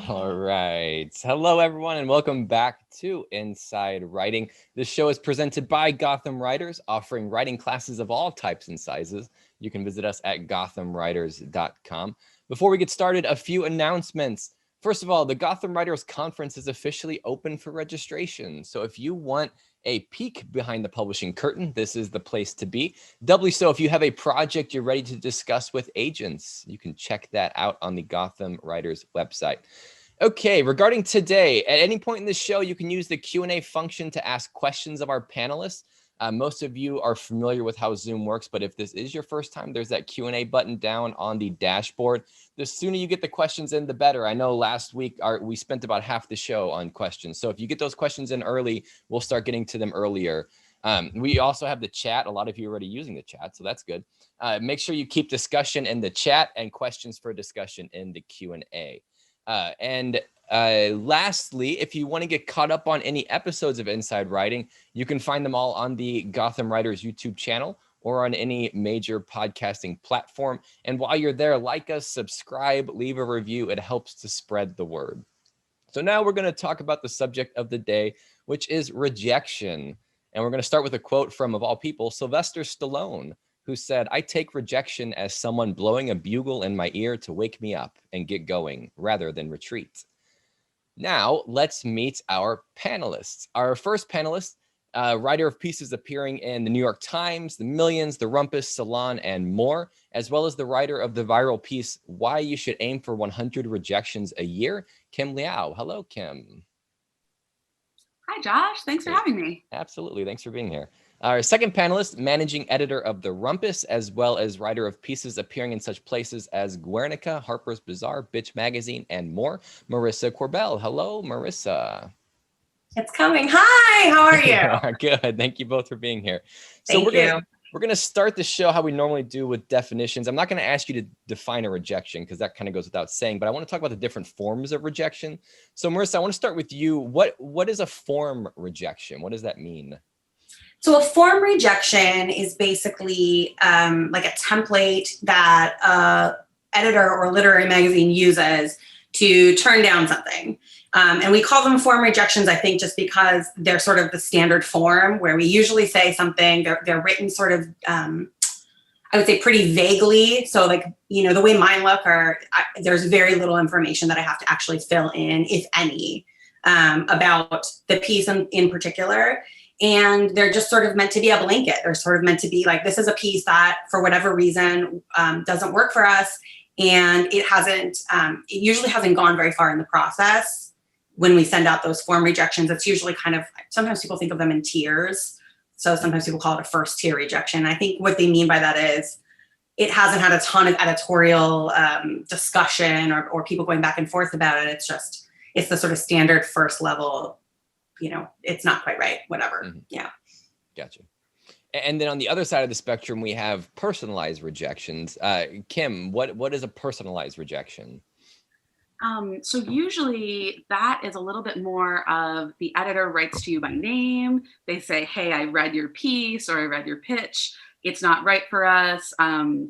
All right. Hello, everyone, and welcome back to Inside Writing. This show is presented by Gotham Writers, offering writing classes of all types and sizes. You can visit us at gothamwriters.com. Before we get started, a few announcements. First of all, the Gotham Writers Conference is officially open for registration. So if you want a peek behind the publishing curtain, this is the place to be. Doubly so if you have a project you're ready to discuss with agents. You can check that out on the Gotham Writers website. Okay, regarding today, at any point in the show, you can use the Q&A function to ask questions of our panelists. Most of you are familiar with how Zoom works, but if this is your first time, there's that Q&A button down on the dashboard. The sooner you get the questions in, the better. I know last week we spent about half the show on questions. So if you get those questions in early, we'll start getting to them earlier. We also have the chat. A lot of you are already using the chat, so that's good. Make sure you keep discussion in the chat and questions for discussion in the Q&A. Lastly, if you want to get caught up on any episodes of Inside Writing, you can find them all on the Gotham Writers YouTube channel or on any major podcasting platform. And while you're there, like us, subscribe, leave a review. It helps to spread the word. So now we're going to talk about the subject of the day, which is rejection. And we're going to start with a quote from, of all people, Sylvester Stallone, who said, "I take rejection as someone blowing a bugle in my ear to wake me up and get going rather than retreat." Now, let's meet our panelists. Our first panelist, writer of pieces appearing in the New York Times, The Millions, The Rumpus, Salon, and more, as well as the writer of the viral piece, Why You Should Aim for 100 Rejections a Year, Kim Liao. Hello, Kim. Hi, Josh. Thanks for having me. Absolutely. Thanks for being here. Our second panelist, managing editor of the Rumpus, as well as writer of pieces appearing in such places as Guernica, Harper's Bazaar, Bitch Magazine, and more, Marissa Korbel. Hello, Marissa. It's coming. Hi, how are you? Good. Thank you both for being here. Thank you. We're going to start the show how we normally do with definitions. I'm not going to ask you to define a rejection because that kind of goes without saying, but I want to talk about the different forms of rejection. So Marissa, I want to start with you. What is a form rejection? What does that mean? So a form rejection is basically like a template that an editor or literary magazine uses to turn down something. And we call them form rejections, I think, just because they're sort of the standard form where we usually say something, they're written sort of, I would say pretty vaguely. So like, the way mine look there's very little information that I have to actually fill in, if any, about the piece in particular. And they're just sort of meant to be a blanket. They're sort of meant to be like, this is a piece that for whatever reason doesn't work for us. And it usually hasn't gone very far in the process. When we send out those form rejections, it's usually kind of, sometimes people think of them in tiers. So sometimes people call it a first tier rejection. I think what they mean by that is it hasn't had a ton of editorial discussion or people going back and forth about it. It's the sort of standard first level, it's not quite right, whatever. Mm-hmm. Yeah. Gotcha. And then on the other side of the spectrum, we have personalized rejections. Kim, what is a personalized rejection? So usually that is a little bit more of the editor writes to you by name. They say, hey, I read your piece or I read your pitch. It's not right for us. I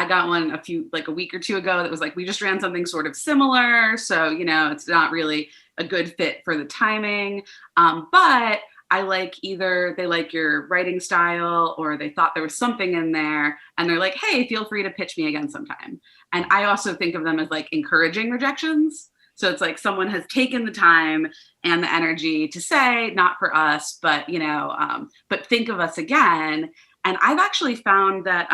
got one a week or two ago that was like, we just ran something sort of similar. So, it's not really a good fit for the timing. But I like either they like your writing style or they thought there was something in there and they're like, hey, feel free to pitch me again sometime. And I also think of them as like encouraging rejections. So it's like someone has taken the time and the energy to say, not for us, but, but think of us again. And I've actually found that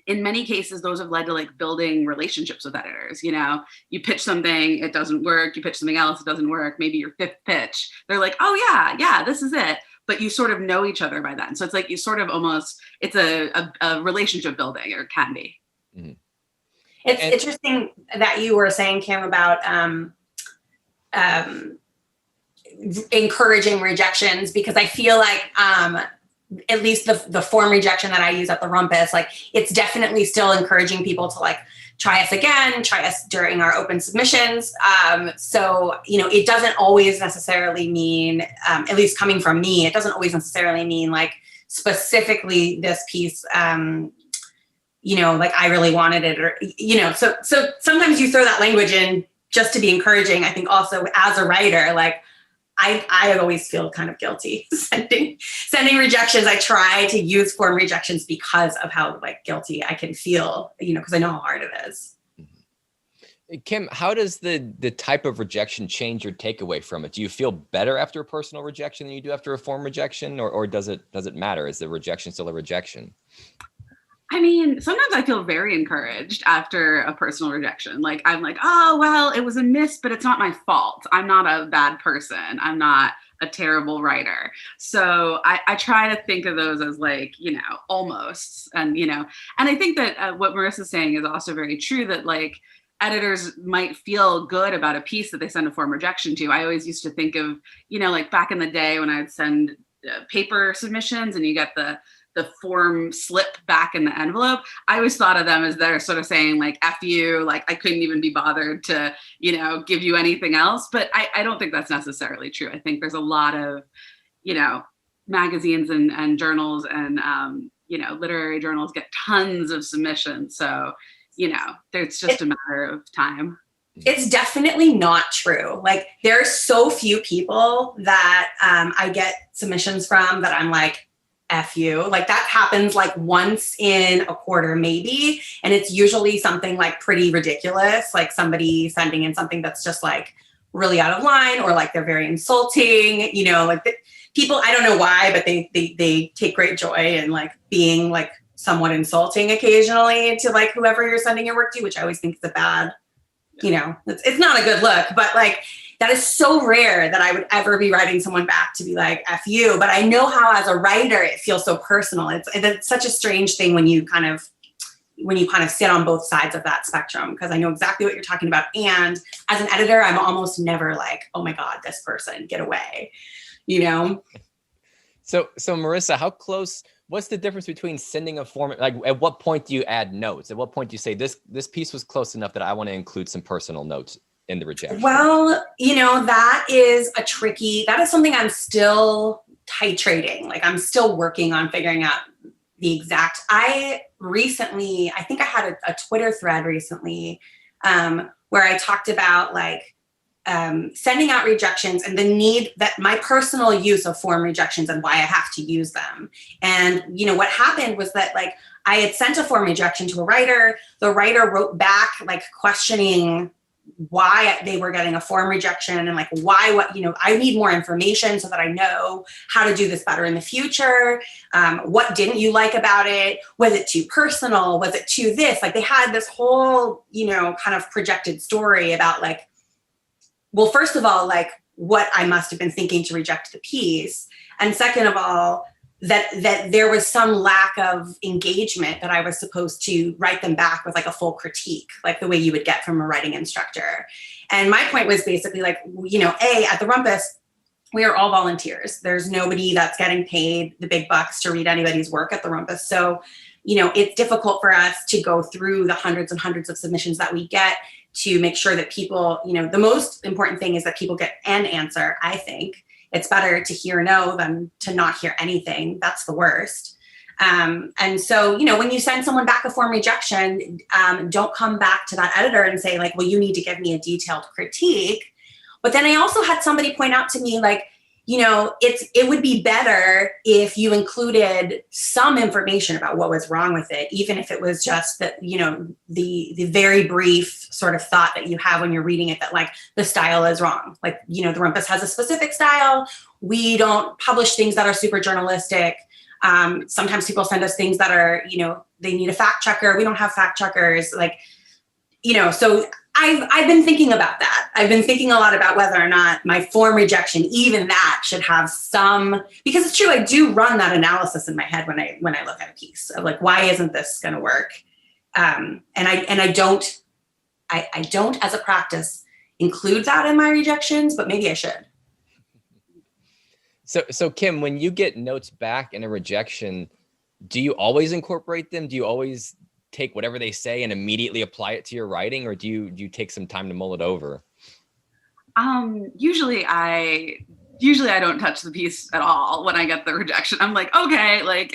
in many cases, those have led to like building relationships with editors. You pitch something, it doesn't work. You pitch something else, it doesn't work. Maybe your fifth pitch, they're like, oh yeah, this is it. But you sort of know each other by then. So it's like you sort of almost, it's a relationship building, or it can be. Mm-hmm. It's interesting that you were saying, Kim, about encouraging rejections, because I feel like at least the form rejection that I use at the Rumpus, like it's definitely still encouraging people to like try us again, try us during our open submissions. So, it doesn't always necessarily mean, at least coming from me, it doesn't always necessarily mean like specifically this piece, like I really wanted it, or, so sometimes you throw that language in just to be encouraging, I think also as a writer, like I always feel kind of guilty sending rejections. I try to use form rejections because of how like guilty I can feel, because I know how hard it is. Kim, how does the type of rejection change your takeaway from it? Do you feel better after a personal rejection than you do after a form rejection, or does it matter? Is the rejection still a rejection? I mean, sometimes I feel very encouraged after a personal rejection. Like, I'm like, oh, well, it was a miss, but it's not my fault. I'm not a bad person. I'm not a terrible writer. So I try to think of those as like, almost. And, and I think that what Marissa's saying is also very true, that like editors might feel good about a piece that they send a form rejection to. I always used to think of, like back in the day when I'd send paper submissions and you get the form slip back in the envelope, I always thought of them as they're sort of saying like, F you, like I couldn't even be bothered to, give you anything else. But I don't think that's necessarily true. I think there's a lot of, magazines and journals and, literary journals get tons of submissions. So, there's just a matter of time. It's definitely not true. Like there are so few people that I get submissions from that I'm like, F you. Like that happens like once in a quarter maybe. And it's usually something like pretty ridiculous, like somebody sending in something that's just like really out of line or like they're very insulting, like people, I don't know why, but they take great joy in like being like somewhat insulting occasionally to like whoever you're sending your work to, which I always think is a bad, it's not a good look, but like that is so rare that I would ever be writing someone back to be like, F you. But I know how as a writer, it feels so personal. It's such a strange thing when you kind of sit on both sides of that spectrum, because I know exactly what you're talking about. And as an editor, I'm almost never like, oh my God, this person, get away, So Marissa, what's the difference between sending a form? Like at what point do you add notes? At what point do you say this piece was close enough that I want to include some personal notes in the rejection? Well, that is something I'm still titrating. Like I'm still working on figuring out the exact, I think I had a Twitter thread recently where I talked about like sending out rejections and the need that my personal use of form rejections and why I have to use them. And, what happened was that like I had sent a form rejection to a writer. The writer wrote back like questioning why they were getting a form rejection and like I need more information so that I know how to do this better in the future. What didn't you like about it? Was it too personal? Was it too this? Like they had this whole, kind of projected story about like, well, first of all, like what I must have been thinking to reject the piece. And second of all, that there was some lack of engagement, that I was supposed to write them back with like a full critique, like the way you would get from a writing instructor. And my point was basically like, at the Rumpus, we are all volunteers. There's nobody that's getting paid the big bucks to read anybody's work at the Rumpus. So, it's difficult for us to go through the hundreds and hundreds of submissions that we get to make sure that people, the most important thing is that people get an answer, I think. It's better to hear no than to not hear anything. That's the worst. And so, when you send someone back a form rejection, don't come back to that editor and say like, well, you need to give me a detailed critique. But then I also had somebody point out to me like, it would be better if you included some information about what was wrong with it, even if it was just that, the very brief sort of thought that you have when you're reading it that like the style is wrong. Like, the Rumpus has a specific style. We don't publish things that are super journalistic. Sometimes people send us things that are, they need a fact checker. We don't have fact checkers. Like, so I've been thinking about that. I've been thinking a lot about whether or not my form rejection, even that should have some, because it's true, I do run that analysis in my head when I look at a piece of like, why isn't this going to work? And I don't as a practice include that in my rejections, but maybe I should. So Kim, when you get notes back in a rejection, do you always incorporate them? Do you always take whatever they say and immediately apply it to your writing, or do you take some time to mull it over? Usually I don't touch the piece at all when I get the rejection. I'm like, okay, like,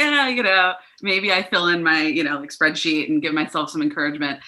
maybe I fill in my, like spreadsheet and give myself some encouragement.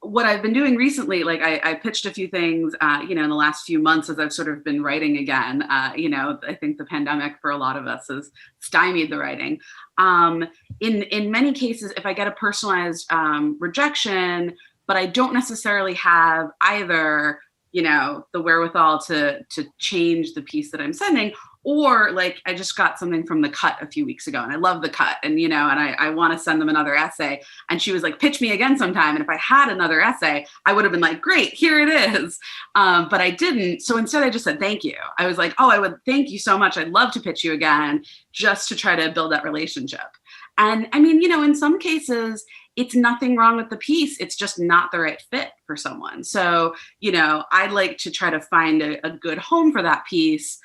what I've been doing recently, like I pitched a few things, in the last few months as I've sort of been writing again. I think the pandemic for a lot of us has stymied the writing. In many cases, if I get a personalized rejection, but I don't necessarily have either, the wherewithal to change the piece that I'm sending, or like I just got something from the Cut a few weeks ago and I love the Cut, and I want to send them another essay, and she was like, pitch me again sometime. And if I had another essay, I would have been like, great, here it is. But I didn't. So instead I just said, thank you. I was like, oh, I would thank you so much. I'd love to pitch you again, just to try to build that relationship. And I mean, in some cases, it's nothing wrong with the piece. It's just not the right fit for someone. So, I'd like to try to find a good home for that piece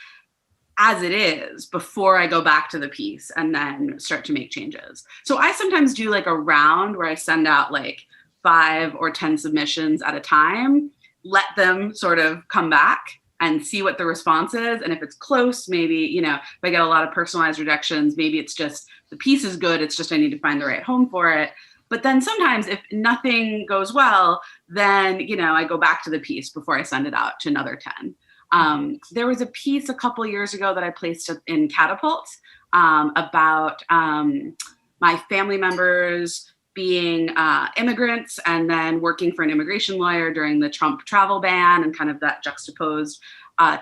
as it is before I go back to the piece and then start to make changes. So I sometimes do like a round where I send out like 5 or 10 submissions at a time, let them sort of come back and see what the response is. And if it's close, maybe, if I get a lot of personalized rejections, maybe it's just the piece is good. It's just I need to find the right home for it. But then sometimes if nothing goes well, then, I go back to the piece before I send it out to another 10. There was a piece a couple years ago that I placed in Catapult about my family members being immigrants and then working for an immigration lawyer during the Trump travel ban, and kind of that juxtaposed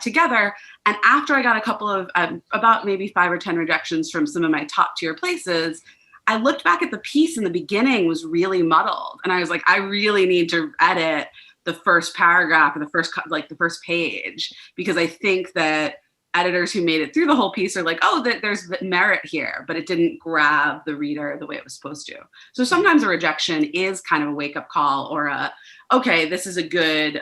together. And after I got a couple of about maybe 5 or 10 rejections from some of my top tier places, I looked back at the piece in the beginning was really muddled. And I was like, I really need to edit the first paragraph or the first page, because I think that editors who made it through the whole piece are like, oh, there's merit here, but it didn't grab the reader the way it was supposed to. So sometimes a rejection is kind of a wake-up call, or okay, this is a good,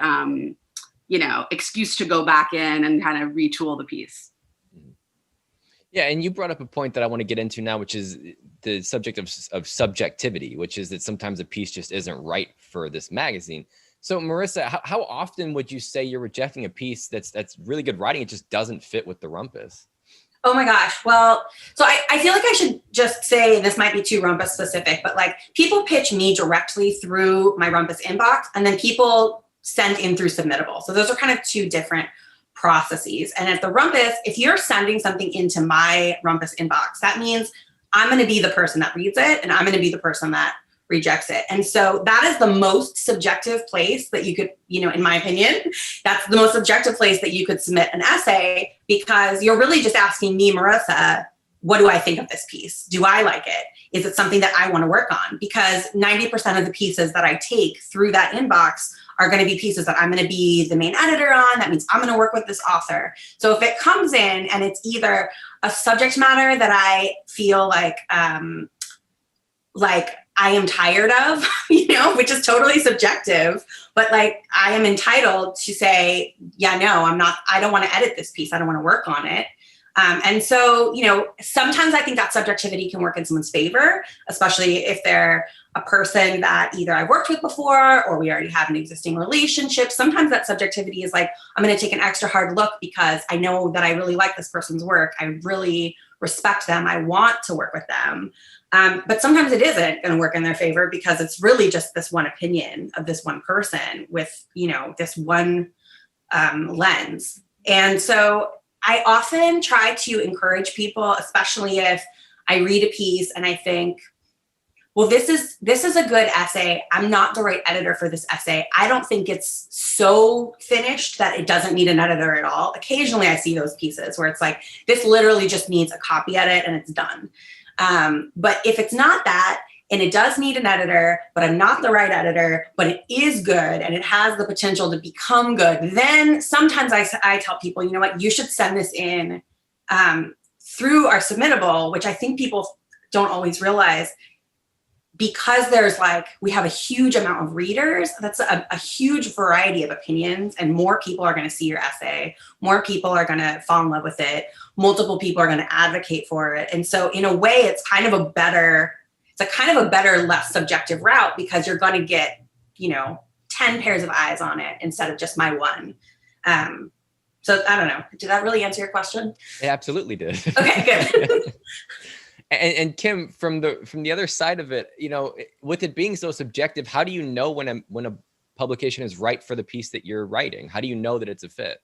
excuse to go back in and kind of retool the piece. Yeah, and you brought up a point that I want to get into now, which is the subject of subjectivity, which is that sometimes a piece just isn't right for this magazine. So Marissa, how often would you say you're rejecting a piece that's really good writing, it just doesn't fit with the Rumpus? Oh my gosh. Well, so I feel like I should just say, this might be too Rumpus specific, but like people pitch me directly through my Rumpus inbox, and then people send in through Submittable. So those are kind of two different processes. And at the Rumpus, if you're sending something into my Rumpus inbox, that means I'm going to be the person that reads it, and I'm going to be the person that rejects it. And so that is the most subjective place that you could, in my opinion, that's the most subjective place that you could submit an essay, because you're really just asking me, Marissa, what do I think of this piece? Do I like it? Is it something that I want to work on? Because 90% of the pieces that I take through that inbox are going to be pieces that I'm going to be the main editor on. That means I'm going to work with this author. So if it comes in and it's either a subject matter that I feel like I am tired of, which is totally subjective, but like I am entitled to say, yeah, no, I don't want to edit this piece. I don't want to work on it. And so, sometimes I think that subjectivity can work in someone's favor, especially if they're a person that either I worked with before or we already have an existing relationship. Sometimes that subjectivity is like, I'm going to take an extra hard look because I know that I really like this person's work. I really respect them. I want to work with them. But sometimes it isn't going to work in their favor because it's really just this one opinion of this one person with, this one lens. And so I often try to encourage people, especially if I read a piece and I think, well, this is a good essay. I'm not the right editor for this essay. I don't think it's so finished that it doesn't need an editor at all. Occasionally I see those pieces where it's like, this literally just needs a copy edit and it's done. But if it's not that, and it does need an editor, but I'm not the right editor, but it is good and it has the potential to become good, then sometimes I tell people, you know what, you should send this in through our Submittable, which I think people don't always realize, because we have a huge amount of readers, that's a huge variety of opinions, and more people are going to see your essay. More people are going to fall in love with it. Multiple people are going to advocate for it. And so in a way, it's kind of a better, less subjective route, because you're going to get, 10 pairs of eyes on it instead of just my one. So I don't know. Did that really answer your question? It absolutely did. Okay, good. And Kim, from the other side of it, you know, with it being so subjective, how do you know when a publication is right for the piece that you're writing? How do you know that it's a fit?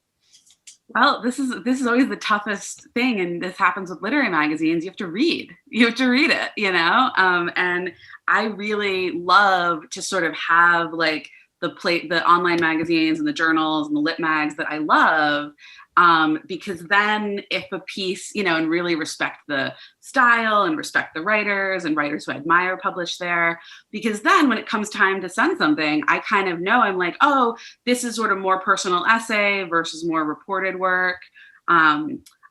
Well, this is always the toughest thing, and this happens with literary magazines. You have to read. You have to read it, you know. And I really love to sort of have like the online magazines and the journals and the lit mags that I love. Because then if a piece, you know, and really respect the style and respect the writers and writers who I admire publish there, because then when it comes time to send something, I kind of know, I'm like, oh, this is sort of more personal essay versus more reported work.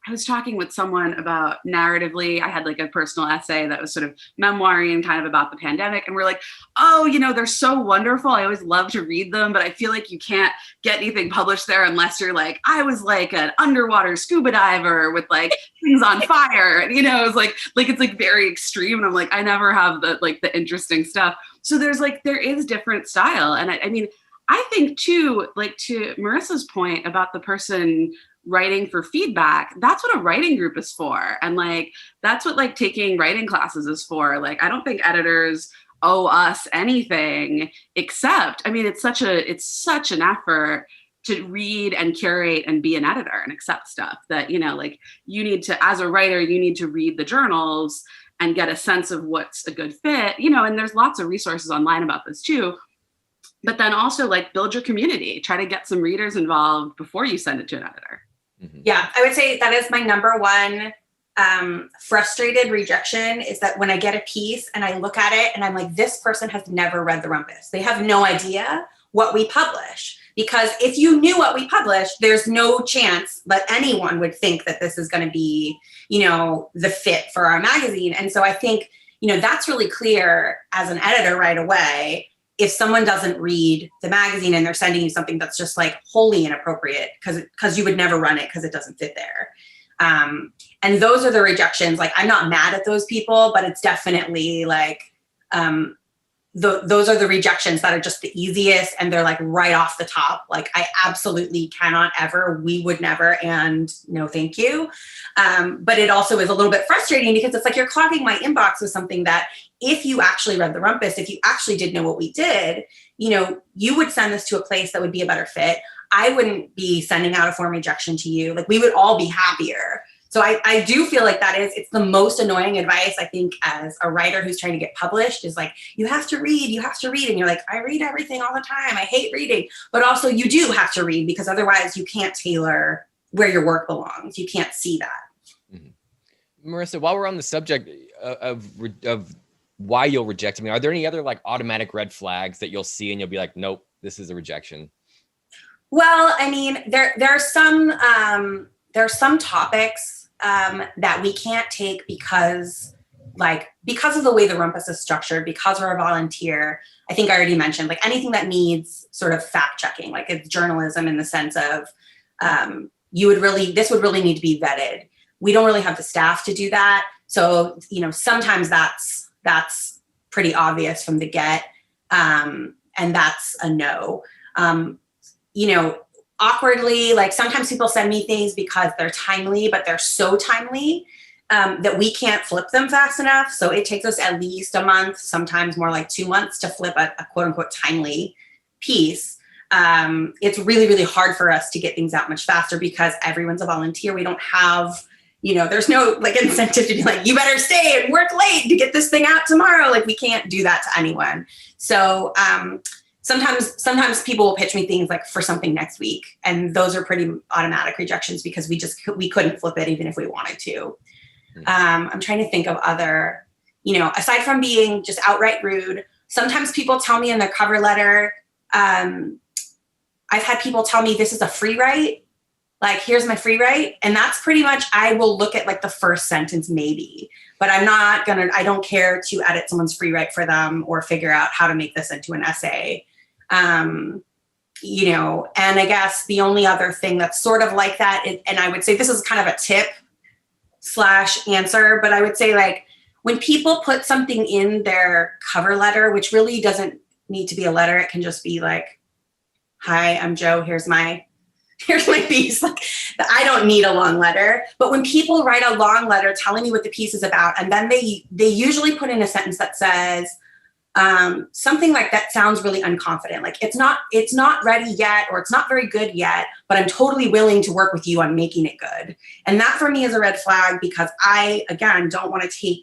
I was talking with someone about narratively. I had like a personal essay that was sort of memoir-y and kind of about the pandemic. And we're like, oh, you know, they're so wonderful. I always love to read them, but I feel like you can't get anything published there unless you're like, I was like an underwater scuba diver with like things on fire. And, you know, it's like it's like very extreme. And I'm like, I never have the interesting stuff. So there is different style. And I mean, I think too, like to Marissa's point about the person writing for feedback, that's what a writing group is for. And like, that's what like taking writing classes is for. Like, I don't think editors owe us anything except, I mean, it's such an effort to read and curate and be an editor and accept stuff that, you know, like you need to, as a writer, you need to read the journals and get a sense of what's a good fit, you know, and there's lots of resources online about this too. But then also like build your community, try to get some readers involved before you send it to an editor. Mm-hmm. Yeah, I would say that is my number one frustrated rejection, is that when I get a piece and I look at it and I'm like, this person has never read the Rumpus. They have no idea what we publish. Because if you knew what we published, there's no chance that anyone would think that this is going to be, you know, the fit for our magazine. And so I think, you know, that's really clear as an editor right away. If someone doesn't read the magazine and they're sending you something that's just like wholly inappropriate because you would never run it because it doesn't fit there. And those are the rejections. Like, I'm not mad at those people, but it's definitely like, those are the rejections that are just the easiest, and they're like right off the top. Like, I absolutely cannot ever, we would never, and no thank you. But it also is a little bit frustrating because it's like you're clogging my inbox with something that, if you actually read the Rumpus, if you actually did know what we did, you know, you would send this to a place that would be a better fit. I wouldn't be sending out a form rejection to you. Like, we would all be happier. So I do feel like it's the most annoying advice, I think, as a writer who's trying to get published, is like, you have to read. And you're like, I read everything all the time. I hate reading. But also you do have to read, because otherwise you can't tailor where your work belongs. You can't see that. Mm-hmm. Marissa, while we're on the subject of why you'll reject me, are there any other like automatic red flags that you'll see and you'll be like, nope, this is a rejection? Well, I mean, there are some topics that we can't take because of the way the Rumpus is structured, because we're a volunteer. I think I already mentioned, like, anything that needs sort of fact checking, like it's journalism in the sense of this would really need to be vetted. We don't really have the staff to do that. So, you know, sometimes that's pretty obvious from the get. And that's a no. You know, awkwardly, like, sometimes people send me things because they're timely, but they're so timely that we can't flip them fast enough. So it takes us at least a month, sometimes more like 2 months, to flip a quote unquote timely piece. It's really, really hard for us to get things out much faster because everyone's a volunteer. We don't have, you know, there's no like incentive to be like, you better stay and work late to get this thing out tomorrow. Like, we can't do that to anyone. So, Sometimes people will pitch me things like for something next week, and those are pretty automatic rejections because we couldn't flip it even if we wanted to. I'm trying to think of other, you know, aside from being just outright rude, sometimes people tell me in their cover letter, I've had people tell me this is a free write, like, here's my free write. And that's pretty much, I will look at like the first sentence maybe, but I don't care to edit someone's free write for them or figure out how to make this into an essay. You know, and I guess the only other thing that's sort of like that is, and I would say this is kind of a tip / answer, but I would say, like, when people put something in their cover letter, which really doesn't need to be a letter, it can just be like, hi, I'm Joe, here's my here's my piece. Like, I don't need a long letter. But when people write a long letter telling me what the piece is about, and then they usually put in a sentence that says something like that sounds really unconfident. Like it's not ready yet, or it's not very good yet, but I'm totally willing to work with you on making it good. And that for me is a red flag, because I, again, don't want to take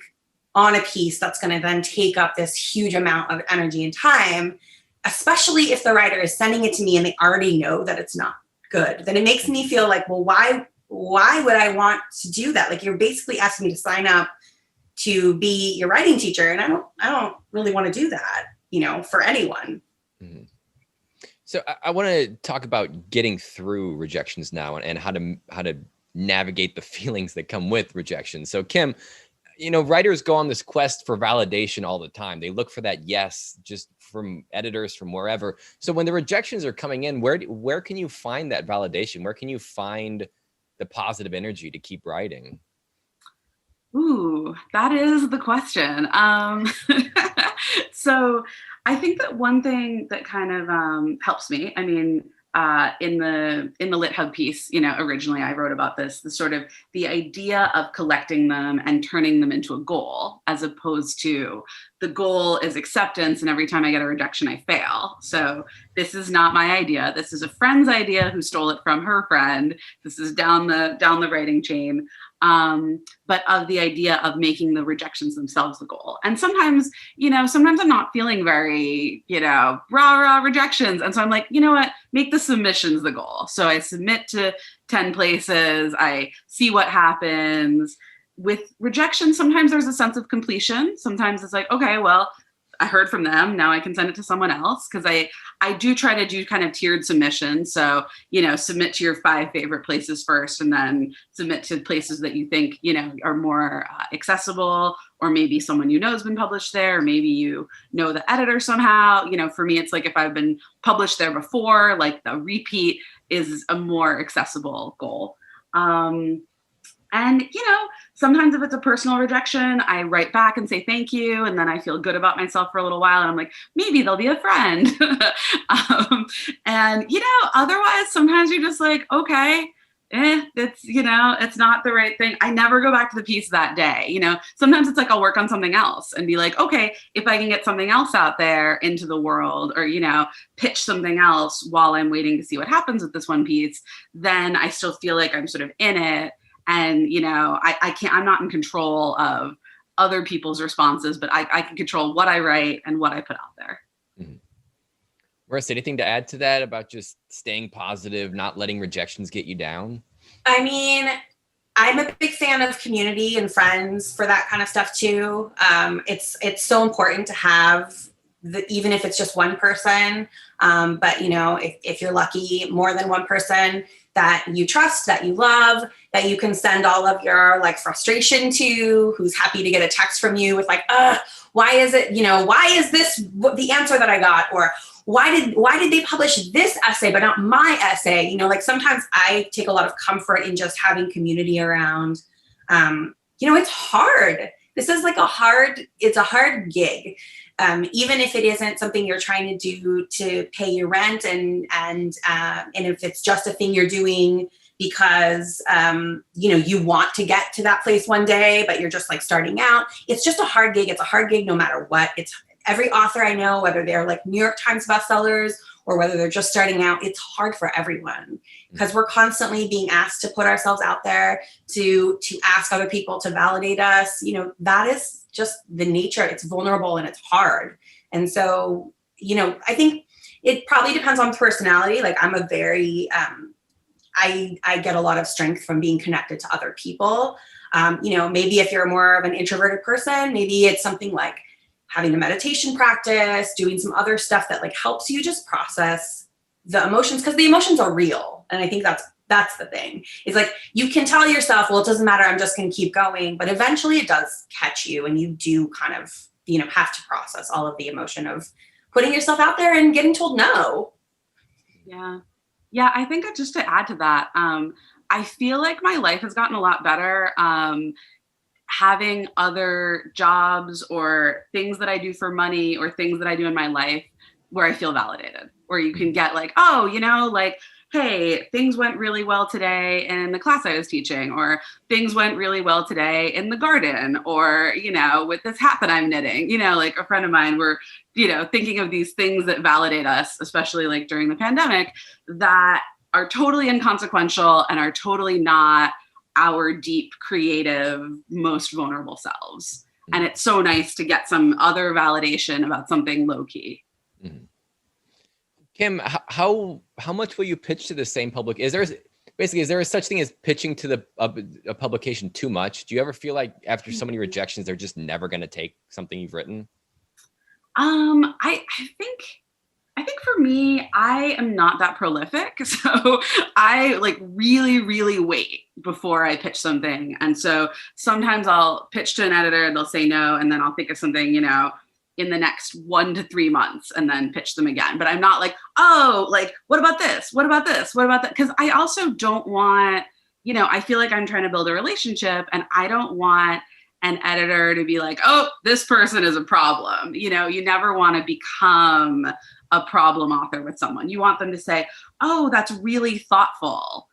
on a piece that's going to then take up this huge amount of energy and time, especially if the writer is sending it to me and they already know that it's not good. Then it makes me feel like, well, why would I want to do that? Like, you're basically asking me to sign up to be your writing teacher, and I don't really want to do that, for anyone. Mm-hmm. So I want to talk about getting through rejections now, and how to navigate the feelings that come with rejection. So Kim, writers go on this quest for validation all the time. They look for that yes, just from editors, from wherever. So when the rejections are coming in, where can you find that validation? Where can you find the positive energy to keep writing? Ooh, that is the question. So I think that one thing that kind of helps me, I mean, in the Lit Hub piece, originally I wrote about the sort of the idea of collecting them and turning them into a goal, as opposed to the goal is acceptance, and every time I get a rejection, I fail. So this is not my idea. This is a friend's idea who stole it from her friend. This is down the writing chain. But of the idea of making the rejections themselves the goal. And sometimes I'm not feeling very, rah rejections. And so I'm like, you know what, make the submissions the goal. So I submit to 10 places. I see what happens. With rejection, sometimes there's a sense of completion. Sometimes it's like, okay, well, I heard from them. Now I can send it to someone else, because I do try to do kind of tiered submissions. So, submit to your 5 favorite places first, and then submit to places that you think, are more accessible, or maybe someone has been published there, or maybe the editor somehow. For me, it's like if I've been published there before, like the repeat is a more accessible goal. And, sometimes if it's a personal rejection, I write back and say thank you. And then I feel good about myself for a little while. And I'm like, maybe they'll be a friend. And, otherwise, sometimes you're just like, okay, it's not the right thing. I never go back to the piece that day. Sometimes it's like I'll work on something else and be like, okay, if I can get something else out there into the world, or, pitch something else while I'm waiting to see what happens with this one piece, then I still feel like I'm sort of in it. And, I'm not in control of other people's responses, but I can control what I write and what I put out there. Mm-hmm. Marissa, anything to add to that about just staying positive, not letting rejections get you down? I mean, I'm a big fan of community and friends for that kind of stuff too. It's so important to have even if it's just one person, but if you're lucky, more than one person that you trust, that you love, that you can send all of your frustration to, who's happy to get a text from you with why is it, why is this the answer that I got? Or why did they publish this essay, but not my essay? Sometimes I take a lot of comfort in just having community around. It's hard. This is it's a hard gig. Even if it isn't something you're trying to do to pay your rent, and if it's just a thing you're doing because you want to get to that place one day, but you're just starting out, it's just a hard gig. It's a hard gig no matter what. It's every author I know, whether they're New York Times bestsellers or whether they're just starting out, it's hard for everyone, because we're constantly being asked to put ourselves out there, to ask other people to validate us. That is just the nature. It's vulnerable and it's hard. And so, I think it probably depends on personality. I'm a very, I get a lot of strength from being connected to other people. Maybe if you're more of an introverted person, maybe it's something like having a meditation practice, doing some other stuff that helps you just process the emotions, because the emotions are real. And I think that's the thing. It's you can tell yourself, well, it doesn't matter, I'm just going to keep going. But eventually it does catch you, and you do kind of, have to process all of the emotion of putting yourself out there and getting told no. Yeah. Yeah. I think just to add to that, I feel like my life has gotten a lot better. Having other jobs or things that I do for money or things that I do in my life where I feel validated, where you can get hey, things went really well today in the class I was teaching, or things went really well today in the garden, or, with this hat that I'm knitting, like a friend of mine, we're, thinking of these things that validate us, especially like during the pandemic, that are totally inconsequential and are totally not our deep, creative, most vulnerable selves. And it's so nice to get some other validation about something low key. Mm-hmm. Kim, how much will you pitch to the same public? Is there a such thing as pitching to a publication too much? Do you ever feel like after so many rejections, they're just never going to take something you've written? I think for me, I am not that prolific. So I like really, really wait before I pitch something. And so sometimes I'll pitch to an editor and they'll say no. And then I'll think of something, in the next 1 to 3 months and then pitch them again. But I'm not like, oh, like, what about this? What about this? What about that? Because I also don't want, I feel like I'm trying to build a relationship and I don't want an editor to be like, oh, this person is a problem. You never want to become a problem author with someone. You want them to say, oh, that's really thoughtful.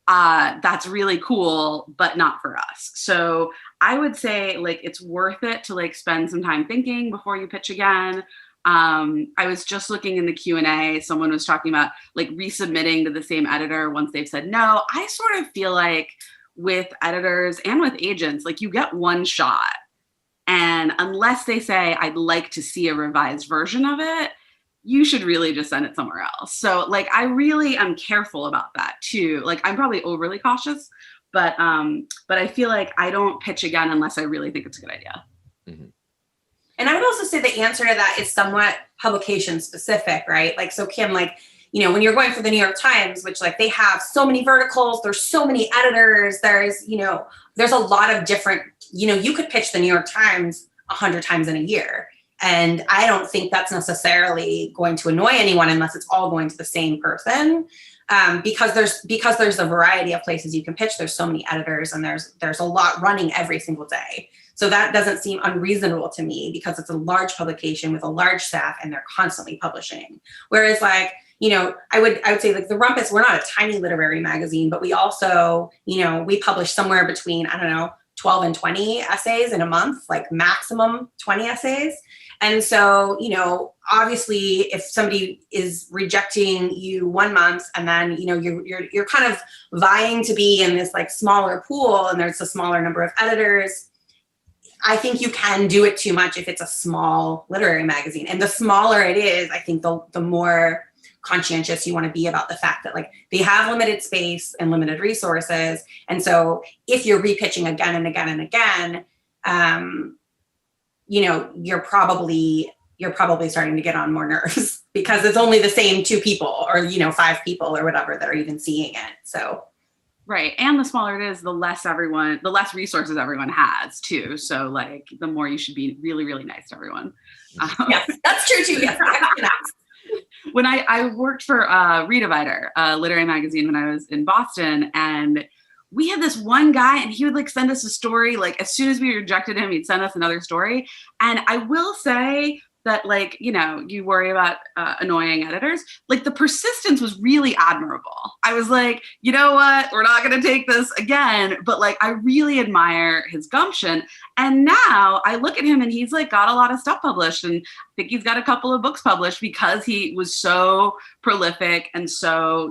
That's really cool, but not for us. So I would say like, it's worth it to like spend some time thinking before you pitch again. I was just looking in the Q&A, someone was talking about like resubmitting to the same editor once they've said no. I sort of feel like with editors and with agents, like you get one shot. And unless they say, I'd like to see a revised version of it, you should really just send it somewhere else. So like, I really am careful about that too. Like I'm probably overly cautious, but I feel like I don't pitch again unless I really think it's a good idea. Mm-hmm. And I would also say the answer to that is somewhat publication specific, right? Like, so Kim, like, when you're going for the New York Times, which like they have so many verticals, there's so many editors, there's a lot of different, you could pitch the New York Times 100 times in a year. And I don't think that's necessarily going to annoy anyone unless it's all going to the same person. Because there's a variety of places you can pitch. There's so many editors and there's a lot running every single day. So that doesn't seem unreasonable to me because it's a large publication with a large staff and they're constantly publishing. Whereas like, I would say like the Rumpus, we're not a tiny literary magazine, but we also, we publish somewhere between, 12 and 20 essays in a month, like maximum 20 essays. And so, obviously if somebody is rejecting you 1 month and then, you're kind of vying to be in this like smaller pool and there's a smaller number of editors, I think you can do it too much if it's a small literary magazine. And the smaller it is, I think the more conscientious you want to be about the fact that like they have limited space and limited resources. And so if you're repitching again and again and again, you're probably starting to get on more nerves because it's only the same 2 people or, 5 people or whatever that are even seeing it. So. Right. And the smaller it is, the less resources everyone has too. So like the more you should be really, really nice to everyone. Yes, that's true too. Yes. When I worked for Redivider, a literary magazine when I was in Boston, and we had this one guy and he would like send us a story. Like as soon as we rejected him, he'd send us another story. And I will say that like, you worry about annoying editors, like the persistence was really admirable. I was like, you know what, we're not going to take this again. But like, I really admire his gumption. And now I look at him and he's like got a lot of stuff published. And I think he's got a couple of books published because he was so prolific and so,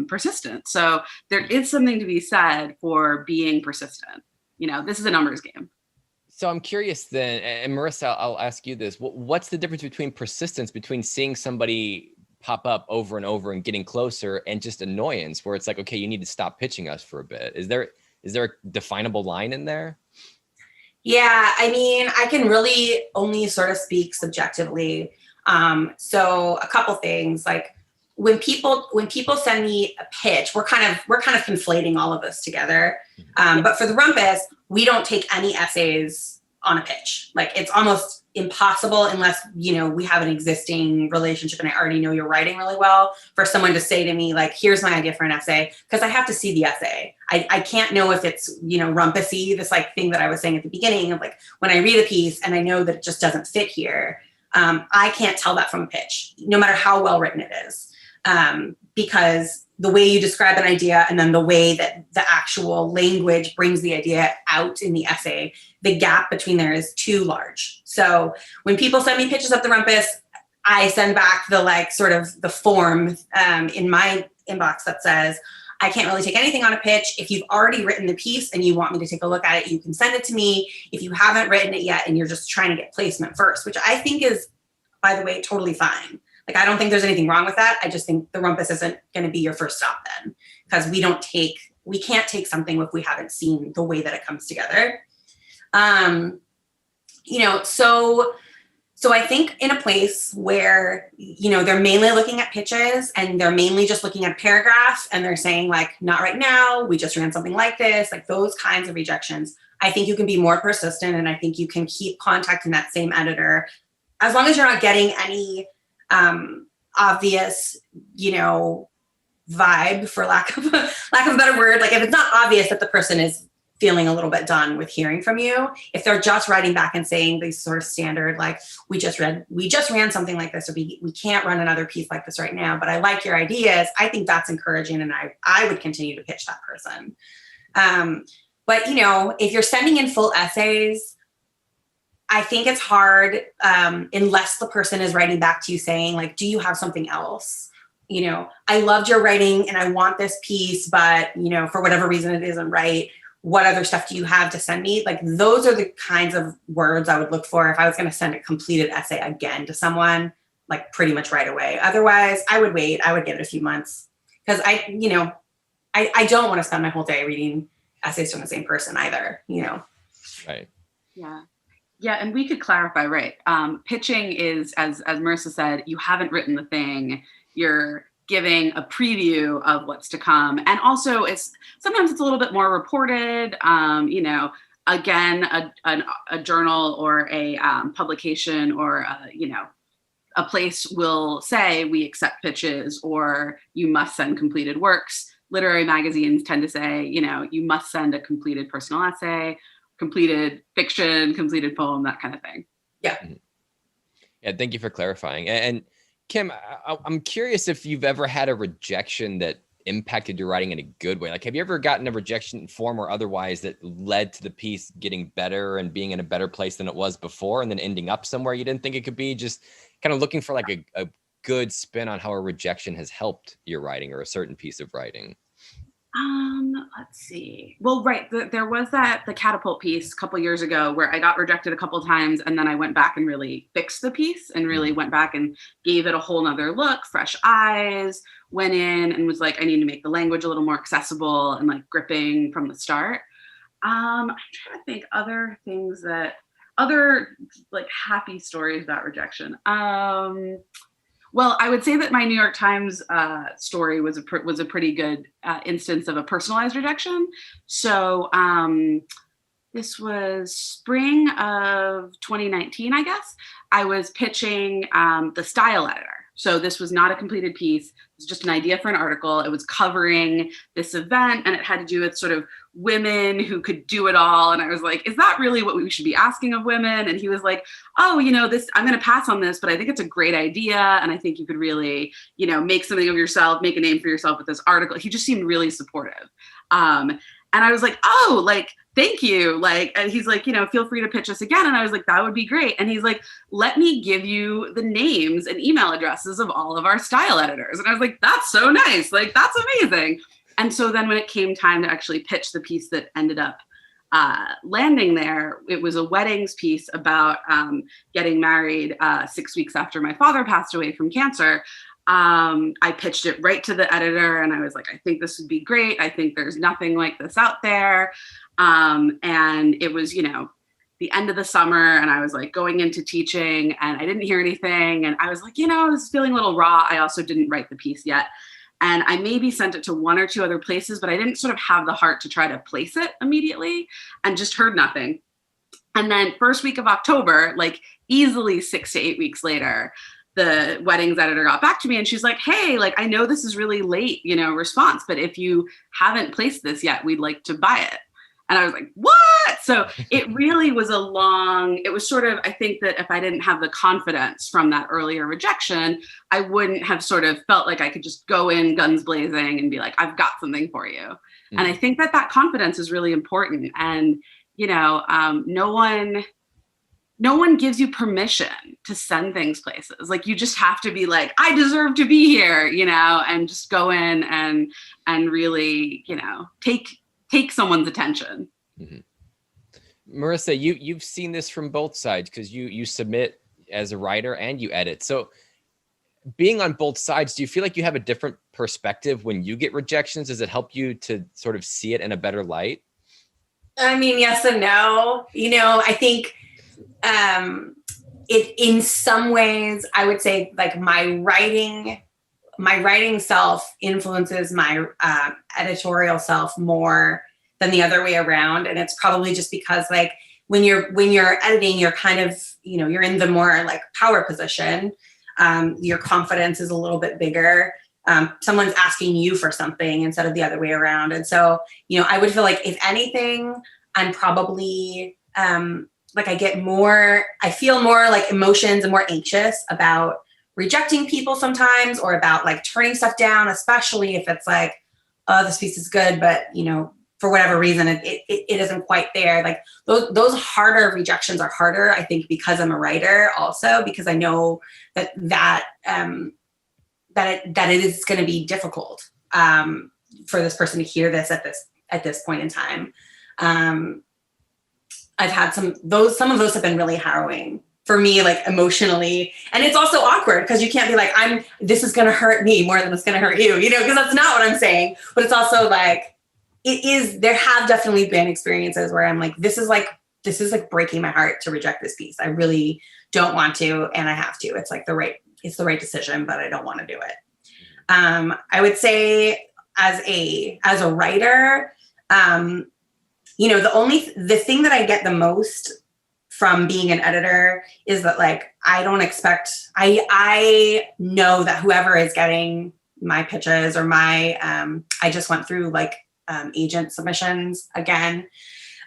persistent. So there is something to be said for being persistent. This is a numbers game. So I'm curious then, and Marissa, I'll ask you this. What's the difference between persistence, between seeing somebody pop up over and over and getting closer, and just annoyance where it's like, okay, you need to stop pitching us for a bit? Is there a definable line in there? Yeah, I mean, I can really only sort of speak subjectively. So a couple things, like when people send me a pitch, we're kind of conflating all of this together. But for the Rumpus, we don't take any essays on a pitch. Like it's almost impossible unless, we have an existing relationship and I already know you're writing really well, for someone to say to me, like, here's my idea for an essay, because I have to see the essay. I can't know if it's, rumpusy, this like thing that I was saying at the beginning of like, when I read a piece and I know that it just doesn't fit here, I can't tell that from a pitch, no matter how well written it is. Because the way you describe an idea and then the way that the actual language brings the idea out in the essay, the gap between there is too large. So when people send me pitches of the Rumpus, I send back the like sort of the form in my inbox that says, I can't really take anything on a pitch. If you've already written the piece and you want me to take a look at it, you can send it to me. If you haven't written it yet and you're just trying to get placement first, which I think is, by the way, totally fine. Like, I don't think there's anything wrong with that. I just think the Rumpus isn't going to be your first stop then, because we can't take something if we haven't seen the way that it comes together. So I think in a place where, they're mainly looking at pitches and they're mainly just looking at paragraphs and they're saying like, not right now, we just ran something like this, like those kinds of rejections, I think you can be more persistent, and I think you can keep contacting that same editor as long as you're not getting any obvious, vibe, for lack of a better word. Like if it's not obvious that the person is feeling a little bit done with hearing from you, if they're just writing back and saying these sort of standard, like we just ran something like this, or we can't run another piece like this right now, but I like your ideas, I think that's encouraging, and I would continue to pitch that person. But if you're sending in full essays, I think it's hard unless the person is writing back to you saying like, do you have something else? I loved your writing and I want this piece, but for whatever reason it isn't right. What other stuff do you have to send me? Like those are the kinds of words I would look for if I was going to send a completed essay again to someone, like pretty much right away. Otherwise, I would wait. I would give it a few months, because I don't want to spend my whole day reading essays from the same person either. Right. Yeah. Yeah, and we could clarify, right? Pitching is, as Marissa said, you haven't written the thing. You're giving a preview of what's to come, and also sometimes it's a little bit more reported. Again, a journal or a publication or a place will say we accept pitches, or you must send completed works. Literary magazines tend to say, you must send a completed personal essay, completed fiction, completed poem, that kind of thing. Yeah. Yeah. Thank you for clarifying. And Kim, I'm curious if you've ever had a rejection that impacted your writing in a good way. Like, have you ever gotten a rejection in form or otherwise that led to the piece getting better and being in a better place than it was before, and then ending up somewhere you didn't think it could be? Just kind of looking for like a good spin on how a rejection has helped your writing or a certain piece of writing. Let's see. Well, right. There was the catapult piece a couple years ago where I got rejected a couple times, and then I went back and really fixed the piece and really went back and gave it a whole nother look, fresh eyes, went in and was like, I need to make the language a little more accessible and like gripping from the start. I'm trying to think other like happy stories about rejection. Well, I would say that my New York Times story was a pretty good instance of a personalized rejection. So this was spring of 2019, I guess. I was pitching the style editor. So this was not a completed piece. It was just an idea for an article. It was covering this event, and it had to do with sort of women who could do it all. And I was like, is that really what we should be asking of women? And he was like, oh, this, I'm going to pass on this, but I think it's a great idea. And I think you could really, make something of yourself, make a name for yourself with this article. He just seemed really supportive. And I was like, oh, like, thank you. Like, and he's like, feel free to pitch us again. And I was like, that would be great. And he's like, let me give you the names and email addresses of all of our style editors. And I was like, that's so nice. Like, that's amazing. And so then when it came time to actually pitch the piece that ended up landing there, it was a weddings piece about getting married 6 weeks after my father passed away from cancer. I pitched it right to the editor, and I was like, I think this would be great. I think there's nothing like this out there. And it was, the end of the summer, and I was like going into teaching, and I didn't hear anything. And I was like, I was feeling a little raw. I also didn't write the piece yet. And I maybe sent it to one or two other places, but I didn't sort of have the heart to try to place it immediately, and just heard nothing. And then first week of October, like easily 6 to 8 weeks later, the weddings editor got back to me, and she's like, hey, like, I know this is really late, response, but if you haven't placed this yet, we'd like to buy it. And I was like, what? So it really was it was sort of, I think that if I didn't have the confidence from that earlier rejection, I wouldn't have sort of felt like I could just go in guns blazing and be like, I've got something for you. And I think that confidence is really important. And, no one gives you permission to send things places. Like, you just have to be like, I deserve to be here, and just go in and really, take someone's attention. Mm-hmm. Marissa, you've seen this from both sides, because you submit as a writer and you edit. So being on both sides, do you feel like you have a different perspective when you get rejections? Does it help you to sort of see it in a better light? I mean, yes and no. I think it, in some ways, I would say like my writing self influences my editorial self more than the other way around. And it's probably just because like when you're editing, you're kind of, you're in the more like power position. Your confidence is a little bit bigger. Someone's asking you for something instead of the other way around. And so, I would feel like if anything, I'm probably, I feel more like emotions and more anxious about rejecting people sometimes, or about like turning stuff down, especially if it's like, oh, this piece is good, but for whatever reason, it isn't quite there. Like those harder rejections are harder, I think, because I'm a writer also, because I know that it is going to be difficult for this person to hear this at this point in time. I've had some of those have been really harrowing for me, like emotionally. And it's also awkward because you can't be like, this is going to hurt me more than it's going to hurt you, because that's not what I'm saying. But it's also like, there have definitely been experiences where I'm like, this is like breaking my heart to reject this piece. I really don't want to, and I have to. It's like the right decision, but I don't want to do it. I would say as a writer, the thing that I get the most from being an editor is that like, I know that whoever is getting my pitches or my, I just went through like agent submissions again.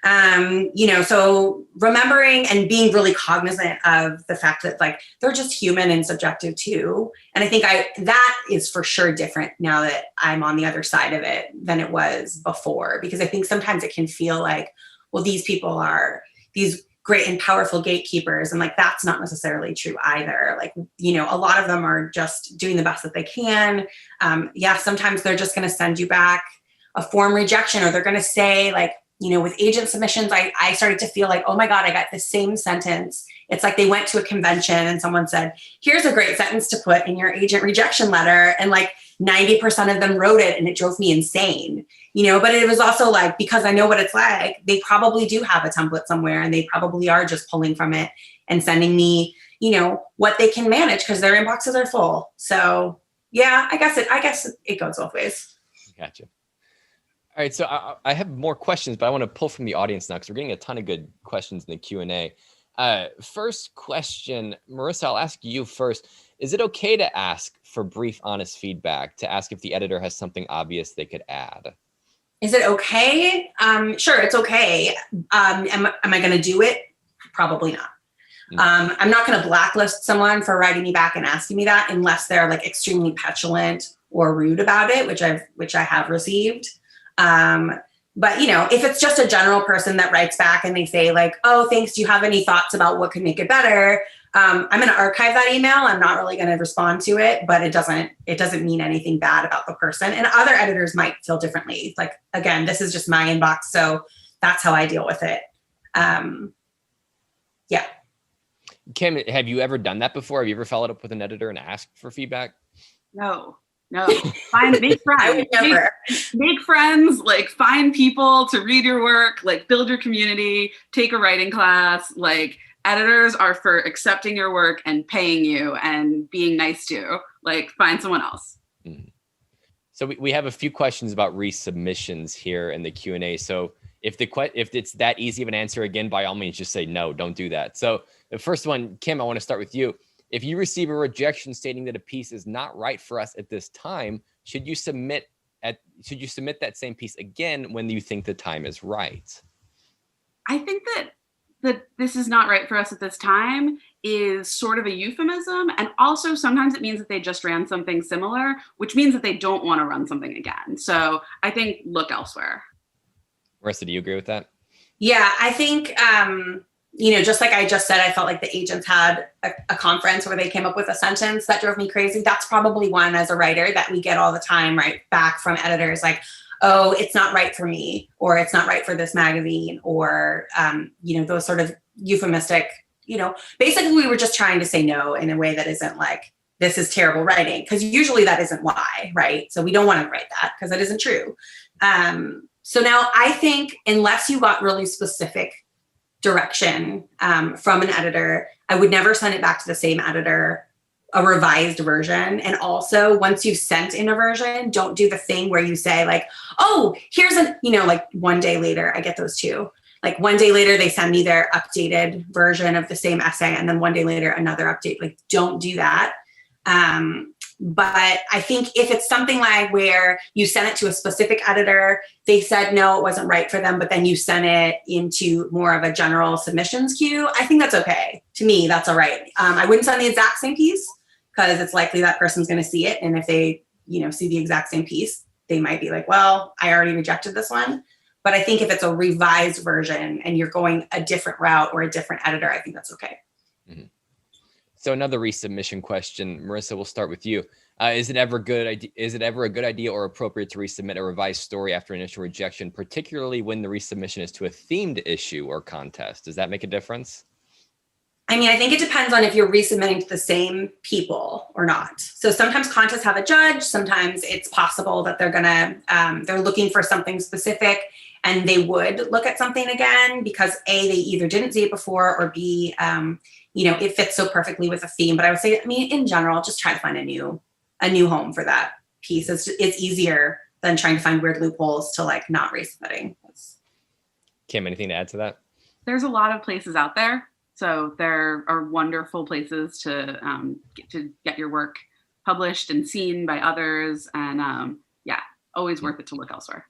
So remembering and being really cognizant of the fact that like, they're just human and subjective too. And I think that is for sure different now that I'm on the other side of it than it was before, because I think sometimes it can feel like, well, these people are these great and powerful gatekeepers. And like, that's not necessarily true either. Like, a lot of them are just doing the best that they can. Sometimes they're just going to send you back a form rejection, or they're going to say like, with agent submissions, I started to feel like, oh my God, I got the same sentence. It's like they went to a convention and someone said, here's a great sentence to put in your agent rejection letter. And like 90% of them wrote it, and it drove me insane, but it was also like, because I know what it's like, they probably do have a template somewhere, and they probably are just pulling from it and sending me, what they can manage because their inboxes are full. So yeah, I guess it goes both ways. Gotcha. All right, so I have more questions, but I want to pull from the audience now because we're getting a ton of good questions in the Q&A. First question, Marissa, I'll ask you first. Is it okay to ask for brief, honest feedback, to ask if the editor has something obvious they could add? Is it okay? Sure, it's okay. Am I going to do it? Probably not. I'm not going to blacklist someone for writing me back and asking me that unless they're like extremely petulant or rude about it, which I have received. But if it's just a general person that writes back and they say like, oh, thanks, do you have any thoughts about what could make it better? I'm going to archive that email. I'm not really going to respond to it, but it doesn't mean anything bad about the person. And other editors might feel differently. Like, again, this is just my inbox, so that's how I deal with it. Yeah. Kim, have you ever done that before? Have you ever followed up with an editor and asked for feedback? No. Make friends. I would never. Make friends, like find people to read your work, like build your community, take a writing class. Like, editors are for accepting your work and paying you and being nice to you. Like, find someone else. Mm-hmm. So we have a few questions about resubmissions here in the Q&A. So if it's that easy of an answer, again, by all means, just say no, don't do that. So the first one, Kim, I want to start with you. If you receive a rejection stating that a piece is not right for us at this time, should you submit that same piece again when you think the time is right? I think that this is not right for us at this time is sort of a euphemism. And also sometimes it means that they just ran something similar, which means that they don't want to run something again. So I think look elsewhere. Marissa, do you agree with that? Yeah, I think, just like I just said, I felt like the agents had a conference where they came up with a sentence that drove me crazy. That's probably one as a writer that we get all the time, right, back from editors like, oh, it's not right for me, or it's not right for this magazine, or, those sort of euphemistic, basically we were just trying to say no in a way that isn't like, this is terrible writing, because usually that isn't why, right? So we don't want to write that because that isn't true. So now I think unless you got really specific direction from an editor, I would never send it back to the same editor, a revised version. And also once you've sent in a version, don't do the thing where you say like, oh, here's like one day later, I get those too. Like one day later, they send me their updated version of the same essay. And then one day later, another update. Like don't do that. But I think if it's something like where you sent it to a specific editor, they said, no, it wasn't right for them, but then you sent it into more of a general submissions queue, I think that's okay. To me, that's all right. I wouldn't send the exact same piece because it's likely that person's going to see it. And if they, see the exact same piece, they might be like, well, I already rejected this one. But I think if it's a revised version and you're going a different route or a different editor, I think that's okay. Mm-hmm. So another resubmission question, Marissa, we'll start with you. Is it ever a good idea or appropriate to resubmit a revised story after initial rejection, particularly when the resubmission is to a themed issue or contest? Does that make a difference? I mean, I think it depends on if you're resubmitting to the same people or not. So sometimes contests have a judge. Sometimes it's possible that they're looking for something specific and they would look at something again because A, they either didn't see it before, or B, it fits so perfectly with a theme. But I would say, in general, just try to find a new home for that piece. It's easier than trying to find weird loopholes to like not resubmitting. Kim, anything to add to that? There's a lot of places out there. So there are wonderful places to get your work published and seen by others. And always worth it to look elsewhere.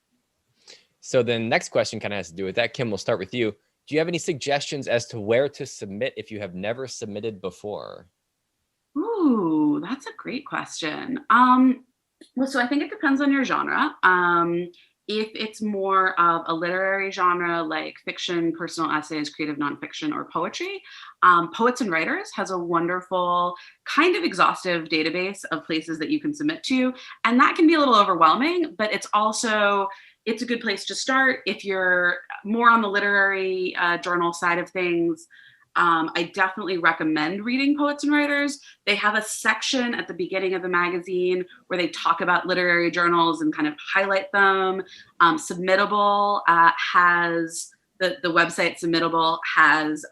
So the next question kind of has to do with that. Kim, we'll start with you. Do you have any suggestions as to where to submit if you have never submitted before? Ooh, that's a great question. So I think it depends on your genre. If it's more of a literary genre like fiction, personal essays, creative nonfiction, or poetry, Poets and Writers has a wonderful kind of exhaustive database of places that you can submit to. And that can be a little overwhelming, but it's a good place to start. If you're more on the literary journal side of things, I definitely recommend reading Poets and Writers. They have a section at the beginning of the magazine where they talk about literary journals and kind of highlight them. Submittable has, the website Submittable has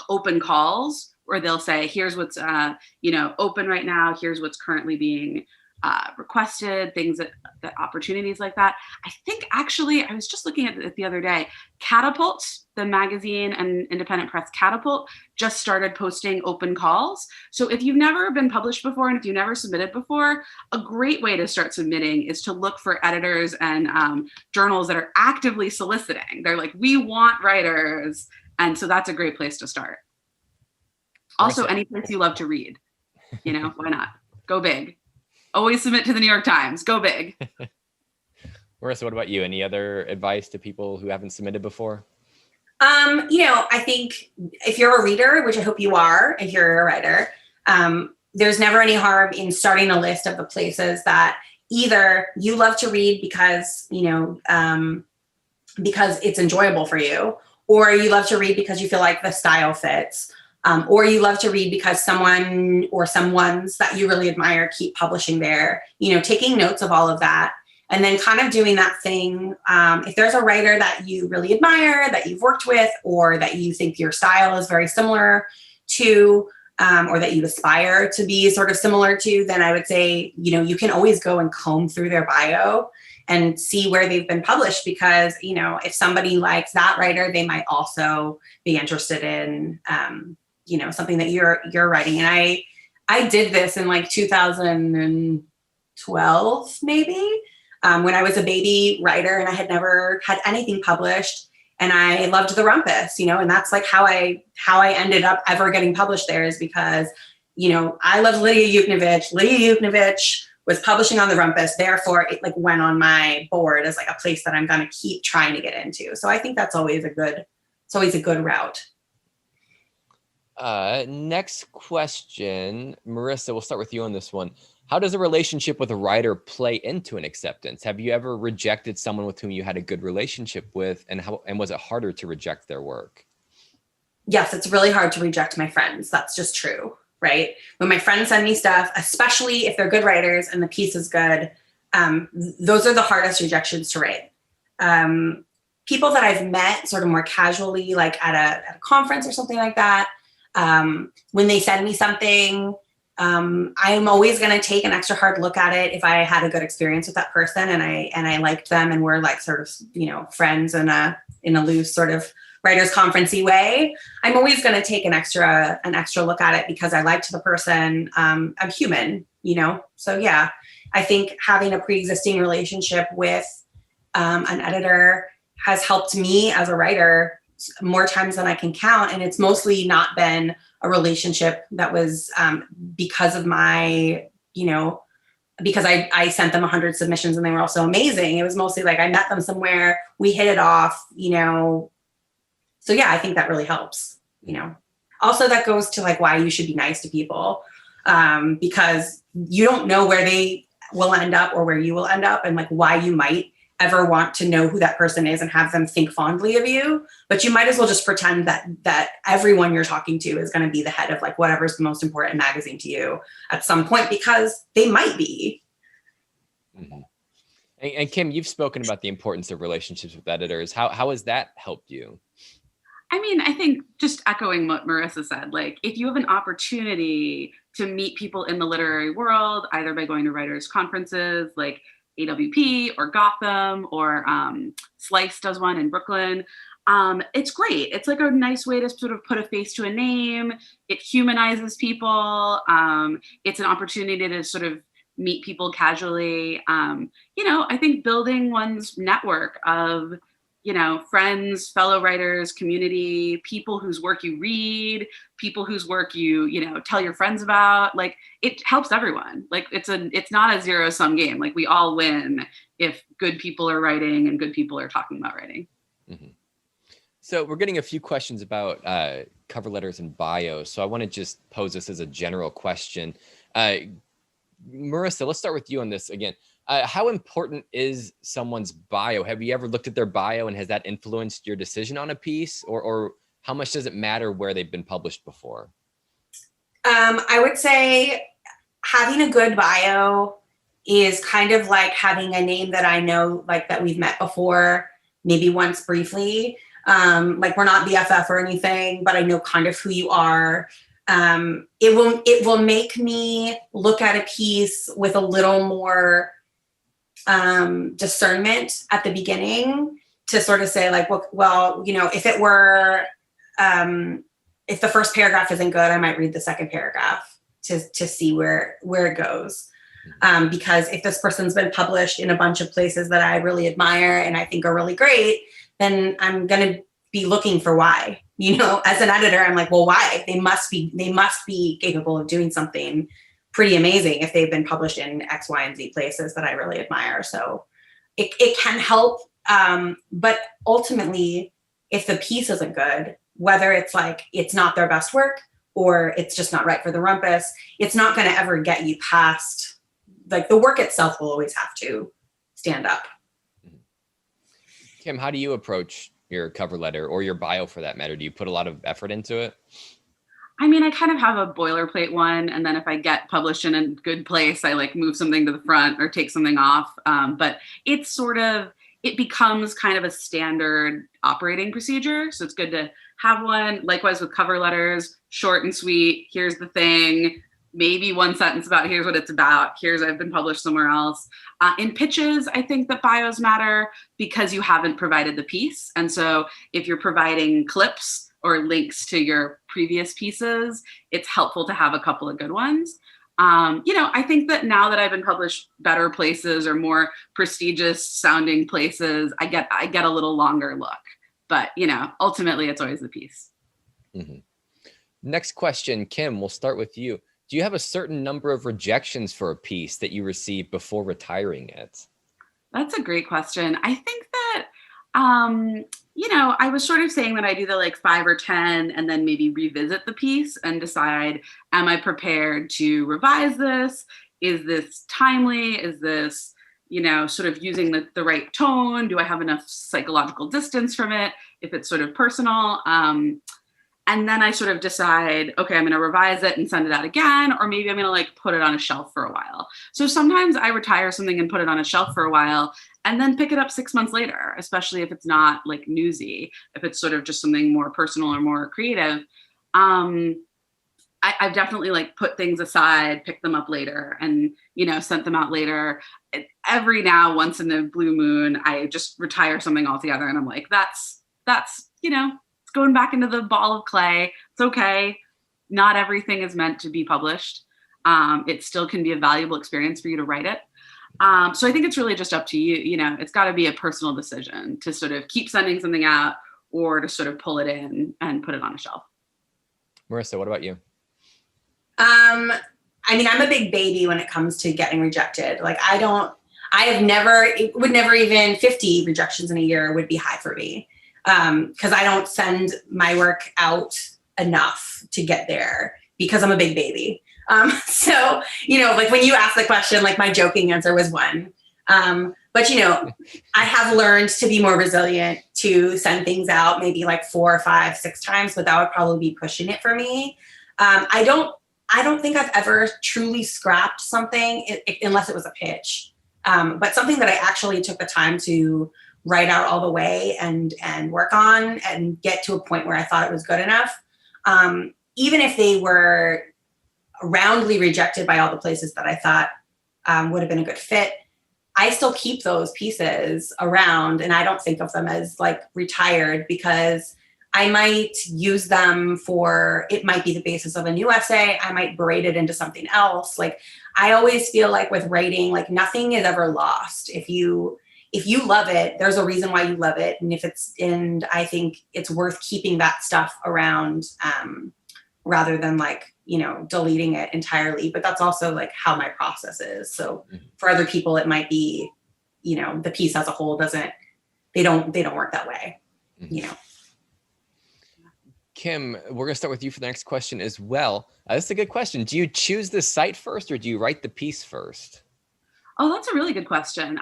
open calls where they'll say, here's what's open right now, here's what's currently being requested, things that opportunities like that. I think actually, I was just looking at it the other day, Catapult, the magazine and independent press Catapult, just started posting open calls. So if you've never been published before and if you've never submitted before, a great way to start submitting is to look for editors and journals that are actively soliciting. They're like, we want writers. And so that's a great place to start. Also, any place you love to read, why not? Go big. Always submit to the New York Times. Go big. Marissa, what about you? Any other advice to people who haven't submitted before? I think if you're a reader, which I hope you are, if you're a writer, there's never any harm in starting a list of the places that either you love to read because it's enjoyable for you, or you love to read because you feel like the style fits. Or you love to read because someone or someones that you really admire keep publishing there, taking notes of all of that. And then kind of doing that thing. If there's a writer that you really admire, that you've worked with, or that you think your style is very similar to, or that you aspire to be sort of similar to, then I would say, you can always go and comb through their bio and see where they've been published, because, if somebody likes that writer, they might also be interested in, something that you're writing. And I did this in like 2012, maybe, when I was a baby writer and I had never had anything published. and I loved the Rumpus, and that's like how I ended up ever getting published there, is because, I loved Lydia Yuknavitch. Lydia Yuknavitch was publishing on the Rumpus. Therefore, it like went on my board as like a place that I'm going to keep trying to get into. So I think that's always a good route. Next question, Marissa, we'll start with you on this one. How does a relationship with a writer play into an acceptance? Have you ever rejected someone with whom you had a good relationship with, and was it harder to reject their work? Yes, it's really hard to reject my friends. That's just true, right? When my friends send me stuff, especially if they're good writers and the piece is good, those are the hardest rejections to write. People that I've met sort of more casually, like at a conference or something like that, when they send me something, I'm always going to take an extra hard look at it if I had a good experience with that person and I liked them and we're like sort of, friends in a loose sort of writers conference-y way. I'm always going to take an extra look at it because I liked the person. I'm human, So yeah, I think having a pre-existing relationship with an editor has helped me as a writer more times than I can count. And it's mostly not been a relationship that was because of my, because I sent them 100 submissions and they were all so amazing. It was mostly like I met them somewhere, we hit it off, So yeah, I think that really helps, Also, that goes to like why you should be nice to people, because you don't know where they will end up or where you will end up, and like why you might ever want to know who that person is and have them think fondly of you, but you might as well just pretend that everyone you're talking to is going to be the head of like whatever's the most important magazine to you at some point, because they might be. Mm-hmm. And Kim, you've spoken about the importance of relationships with editors. How has that helped you? I mean, I think just echoing what Marissa said, like if you have an opportunity to meet people in the literary world, either by going to writers' conferences, like AWP or Gotham or Slice does one in Brooklyn. It's great. It's like a nice way to sort of put a face to a name. It humanizes people. It's an opportunity to sort of meet people casually. I think building one's network of, friends, fellow writers, community, people whose work you read, people whose work you tell your friends about, like it helps everyone. Like it's not a zero-sum game. Like we all win if good people are writing and good people are talking about writing. Mm-hmm. So we're getting a few questions about cover letters and bios. So I want to just pose this as a general question. Marissa, let's start with you on this again. How important is someone's bio? Have you ever looked at their bio and has that influenced your decision on a piece, or how much does it matter where they've been published before? I would say having a good bio is kind of like having a name that I know, like that we've met before, maybe once briefly. Like we're not BFF or anything, but I know kind of who you are. It will make me look at a piece with a little more discernment at the beginning to sort of say like, well, if it were, if the first paragraph isn't good, I might read the second paragraph to see where it goes. Because if this person's been published in a bunch of places that I really admire and I think are really great, then I'm going to be looking for why. As an editor, I'm like, well, why? They must be capable of doing something pretty amazing if they've been published in X, Y, and Z places that I really admire. So it can help. But ultimately, if the piece isn't good, whether it's like it's not their best work or it's just not right for the Rumpus, it's not going to ever get you past, like the work itself will always have to stand up. Kim, how do you approach your cover letter or your bio for that matter? Do you put a lot of effort into it? I mean, I kind of have a boilerplate one. And then if I get published in a good place, I like move something to the front or take something off. But it becomes kind of a standard operating procedure. So it's good to have one. Likewise with cover letters, short and sweet. Here's the thing. Maybe one sentence about here's what it's about. Here's I've been published somewhere else. In pitches, I think that bios matter because you haven't provided the piece. And so if you're providing clips or links to your previous pieces, it's helpful to have a couple of good ones. I think that now that I've been published better places or more prestigious sounding places, I get a little longer look. But, you know, ultimately it's always the piece. Mm-hmm. Next question, Kim, we'll start with you. Do you have a certain number of rejections for a piece that you receive before retiring it? That's a great question. I think that, you know, I was sort of saying that I do the like 5 or 10 and then maybe revisit the piece and decide, am I prepared to revise this? Is this timely? Is this, you know, sort of using the right tone? Do I have enough psychological distance from it if it's sort of personal? And then I sort of decide, okay, I'm going to revise it and send it out again, or maybe I'm going to like put it on a shelf for a while. So sometimes I retire something and put it on a shelf for a while and then pick it up 6 months later, especially if it's not like newsy, if it's sort of just something more personal or more creative. I've definitely like put things aside, picked them up later, and, you know, sent them out later. Every now, once in a blue moon, I just retire something altogether, and I'm like, that's you know, it's going back into the ball of clay. It's okay. Not everything is meant to be published. It still can be a valuable experience for you to write it. So I think it's really just up to you. You know, it's got to be a personal decision to sort of keep sending something out or to sort of pull it in and put it on a shelf. Marissa, what about you? I mean, I'm a big baby when it comes to getting rejected. Like it would never even 50 rejections in a year would be high for me. Cause I don't send my work out enough to get there because I'm a big baby. So, you know, like when you asked the question, like my joking answer was 1. But you know, I have learned to be more resilient, to send things out maybe like 4, 5, 6 times, but that would probably be pushing it for me. I don't think I've ever truly scrapped something unless it was a pitch. But something that I actually took the time to write out all the way and work on and get to a point where I thought it was good enough. Even if they were roundly rejected by all the places that I thought would have been a good fit, I still keep those pieces around, and I don't think of them as like retired because I might use them for, it might be the basis of a new essay. I might berate it into something else. Like I always feel like with writing, like nothing is ever lost. If you love it, there's a reason why you love it. And I think it's worth keeping that stuff around rather than like, you know, deleting it entirely. But that's also like how my process is. So for other people, it might be, you know, the piece as a whole they don't work that way, you know. Kim, we're going to start with you for the next question as well. This is a good question. Do you choose the site first or do you write the piece first? Oh, that's a really good question.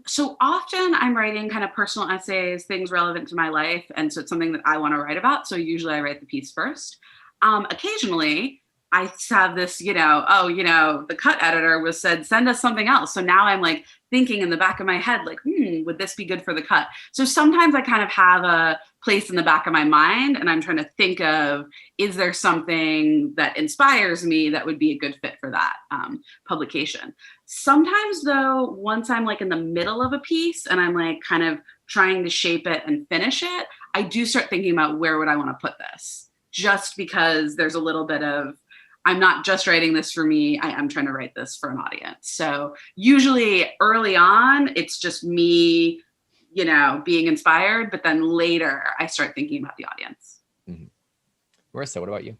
So often I'm writing kind of personal essays, things relevant to my life. And so it's something that I want to write about. So usually I write the piece first. Occasionally I have this, you know, oh, you know, the cut editor said, send us something else. So now I'm like thinking in the back of my head, like, would this be good for the cut? So sometimes I kind of have a place in the back of my mind and I'm trying to think of, is there something that inspires me that would be a good fit for that publication? Sometimes though, once I'm like in the middle of a piece and I'm like kind of trying to shape it and finish it, I do start thinking about where would I want to put this? Just because there's a little bit of, I'm not just writing this for me, I'm trying to write this for an audience. So usually early on, it's just me, you know, being inspired, but then later I start thinking about the audience. Mm-hmm. Marissa, what about you?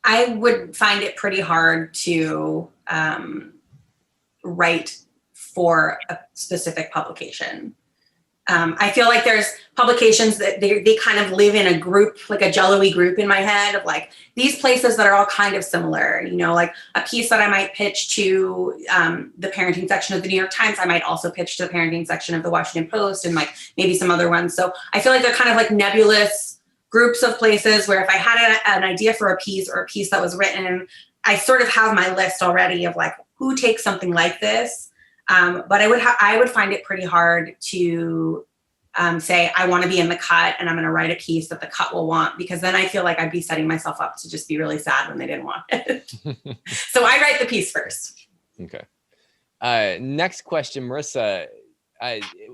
I would find it pretty hard to write for a specific publication. I feel like there's publications that they kind of live in a group, like a jello-y group in my head of like these places that are all kind of similar, you know, like a piece that I might pitch to the parenting section of the New York Times, I might also pitch to the parenting section of the Washington Post and like maybe some other ones. So I feel like they're kind of like nebulous groups of places where if I had an idea for a piece or a piece that was written, I sort of have my list already of like, who takes something like this? But I would find it pretty hard to say, I want to be in the cut and I'm going to write a piece that the cut will want, because then I feel like I'd be setting myself up to just be really sad when they didn't want it. So I write the piece first. Okay. Next question, Marissa.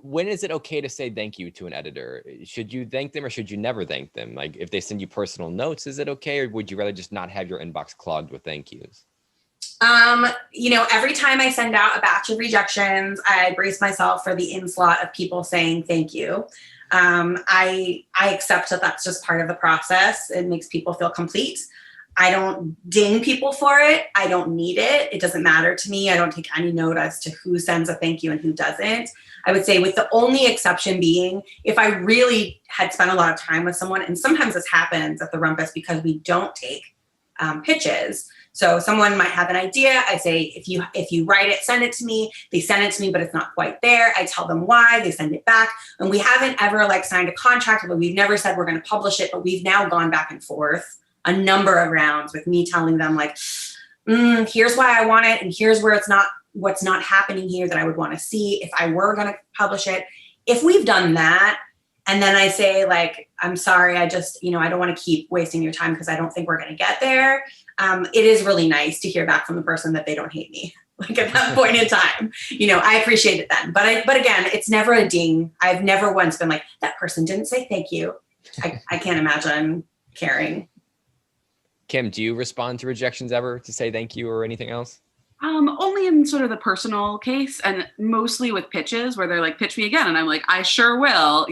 When is it okay to say thank you to an editor? Should you thank them or should you never thank them? Like if they send you personal notes, is it okay? Or would you rather just not have your inbox clogged with thank yous? You know, every time I send out a batch of rejections, I brace myself for the onslaught of people saying thank you. I accept that that's just part of the process. It makes people feel complete. I don't ding people for it. I don't need it. It doesn't matter to me. I don't take any note as to who sends a thank you and who doesn't. I would say with the only exception being if I really had spent a lot of time with someone, and sometimes this happens at the Rumpus because we don't take pitches. So someone might have an idea. I say, if you write it, send it to me. They send it to me, but it's not quite there. I tell them why. They send it back. And we haven't ever like signed a contract, but we've never said we're going to publish it. But we've now gone back and forth a number of rounds with me telling them like, here's why I want it, and here's where what's not happening here that I would want to see if I were going to publish it. If we've done that, and then I say like, I'm sorry, I just, I don't want to keep wasting your time because I don't think we're going to get there. It is really nice to hear back from the person that they don't hate me. Like at that point in time, I appreciate it then. But again, it's never a ding. I've never once been like, that person didn't say thank you. I can't imagine caring. Kim, do you respond to rejections ever to say thank you or anything else? Only in sort of the personal case, and mostly with pitches where they're like, pitch me again. And I'm like, I sure will,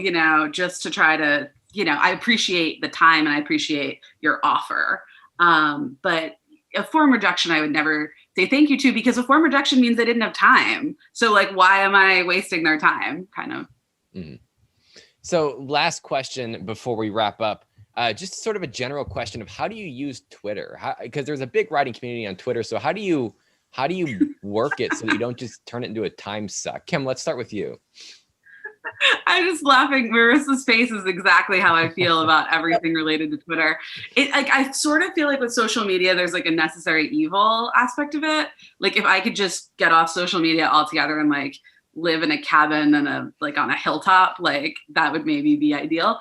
just to try to, I appreciate the time and I appreciate your offer. But a form rejection, I would never say thank you to, because a form rejection means they didn't have time. So like, why am I wasting their time? Kind of. Mm-hmm. So last question before we wrap up. Just sort of a general question of how do you use Twitter? Because there's a big writing community on Twitter. So how do you work it so that you don't just turn it into a time suck? Kim, let's start with you. I'm just laughing. Marissa's face is exactly how I feel about everything related to Twitter. I sort of feel like with social media, there's like a necessary evil aspect of it. Like if I could just get off social media altogether and like live in a cabin and on a hilltop, like that would maybe be ideal.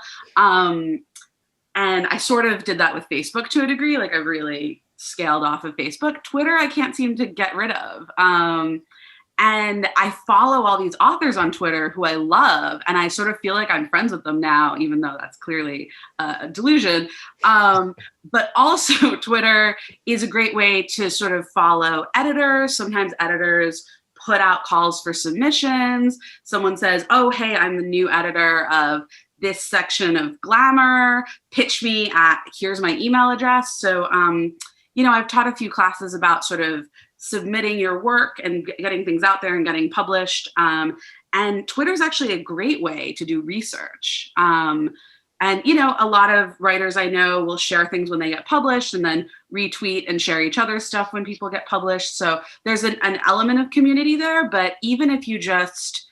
And I sort of did that with Facebook to a degree. Like I really scaled off of Facebook. Twitter, I can't seem to get rid of. And I follow all these authors on Twitter who I love. And I sort of feel like I'm friends with them now, even though that's clearly a delusion. But also Twitter is a great way to sort of follow editors. Sometimes editors put out calls for submissions. Someone says, oh, hey, I'm the new editor of this section of Glamour, pitch me at, here's my email address. So, I've taught a few classes about sort of submitting your work and getting things out there and getting published. And Twitter is actually a great way to do research. And, a lot of writers I know will share things when they get published and then retweet and share each other's stuff when people get published. So there's an element of community there, but even if you just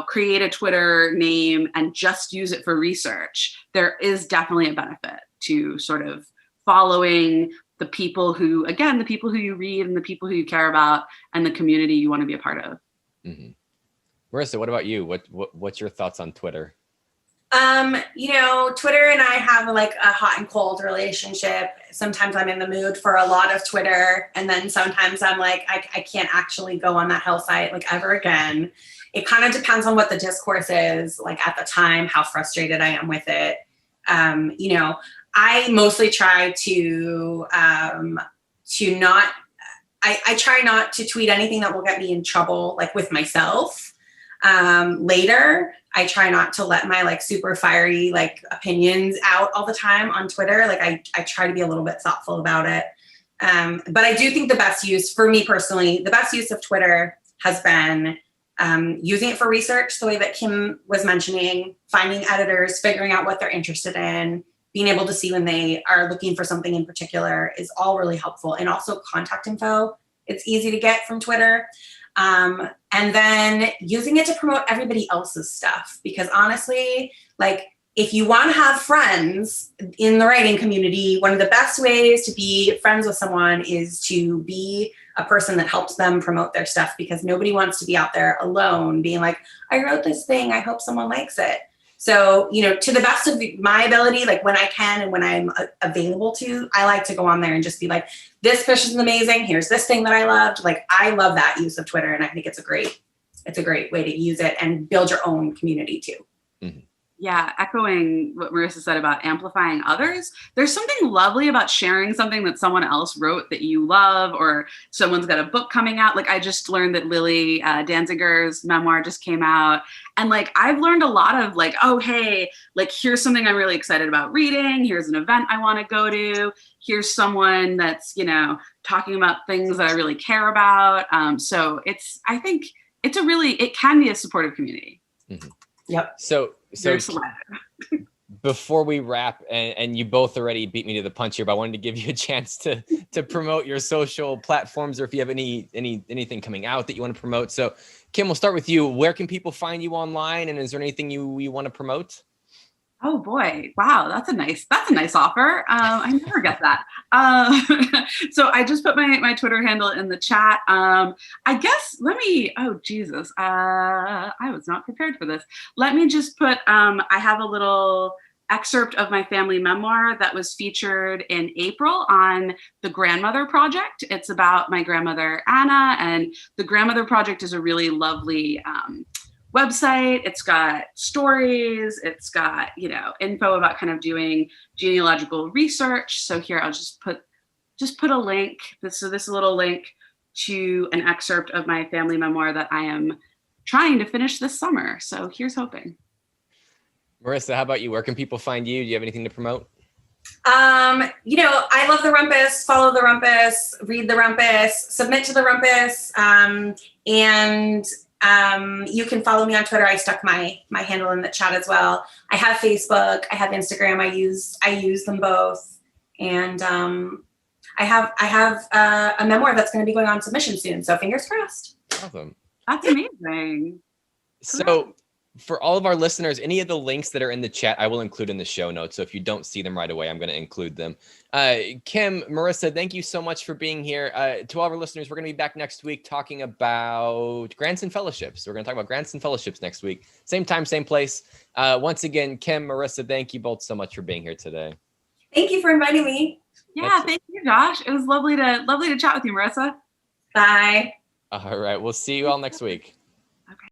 create a Twitter name and just use it for research, there is definitely a benefit to sort of following the people who you read and the people who you care about and the community you want to be a part of. Mm-hmm. Marissa, what about you? What's your thoughts on Twitter? Twitter and I have like a hot and cold relationship. Sometimes I'm in the mood for a lot of Twitter. And then sometimes I'm like, I can't actually go on that hell site like ever again. It kind of depends on what the discourse is, like at the time, how frustrated I am with it. I mostly try to not, I try not to tweet anything that will get me in trouble, like with myself. Later, I try not to let my like super fiery like opinions out all the time on Twitter. Like I try to be a little bit thoughtful about it. But I do think the best use for me personally, the best use of Twitter has been using it for research, the way that Kim was mentioning, finding editors, figuring out what they're interested in, being able to see when they are looking for something in particular is all really helpful. And also contact info. It's easy to get from Twitter. And then using it to promote everybody else's stuff. Because honestly, like if you want to have friends in the writing community, one of the best ways to be friends with someone is to be a person that helps them promote their stuff, because nobody wants to be out there alone being like, I wrote this thing, I hope someone likes it. So, to the best of my ability, like when I can and when I'm available to, I like to go on there and just be like, this fish is amazing. Here's this thing that I loved. Like, I love that use of Twitter. And I think it's a great way to use it and build your own community too. Mm-hmm. Yeah, echoing what Marissa said about amplifying others. There's something lovely about sharing something that someone else wrote that you love, or someone's got a book coming out. Like, I just learned that Lily Danziger's memoir just came out. And like, I've learned a lot of like, oh, hey, like, here's something I'm really excited about reading. Here's an event I want to go to. Here's someone that's, you know, talking about things that I really care about. So I think it can be a supportive community. Mm-hmm. Yep. So before we wrap, and you both already beat me to the punch here, but I wanted to give you a chance to promote your social platforms, or if you have anything coming out that you want to promote. So Kim, we'll start with you. Where can people find you online, and is there anything you want to promote? Oh boy. Wow. That's a nice offer. I never get that. So I just put my Twitter handle in the chat. I guess, oh Jesus. I was not prepared for this. Let me just put, I have a little excerpt of my family memoir that was featured in April on the Grandmother Project. It's about my grandmother, Anna, and the Grandmother Project is a really lovely, website. It's got stories, it's got, you know, info about kind of doing genealogical research. So here I'll just put a link. This is a little link to an excerpt of my family memoir that I am trying to finish this summer. So here's hoping. Marissa, how about you? Where can people find you? Do you have anything to promote? You know, I love the Rumpus, follow the Rumpus, read the Rumpus, submit to the Rumpus, and you can follow me on Twitter. I stuck my handle in the chat as well. I have Facebook, I have Instagram. I use them both. And I have a memoir that's going to be going on submission soon. So fingers crossed. Awesome. That's amazing. So for all of our listeners, any of the links that are in the chat, I will include in the show notes. So if you don't see them right away, I'm going to include them. Kim, Marissa, thank you so much for being here. To all of our listeners, we're going to be back next week talking about grants and fellowships. We're going to talk about grants and fellowships next week. Same time, same place. Once again, Kim, Marissa, thank you both so much for being here today. Thank you for inviting me. Yeah, thank you, Josh. It was lovely to chat with you, Marissa. Bye. All right. We'll see you all next week.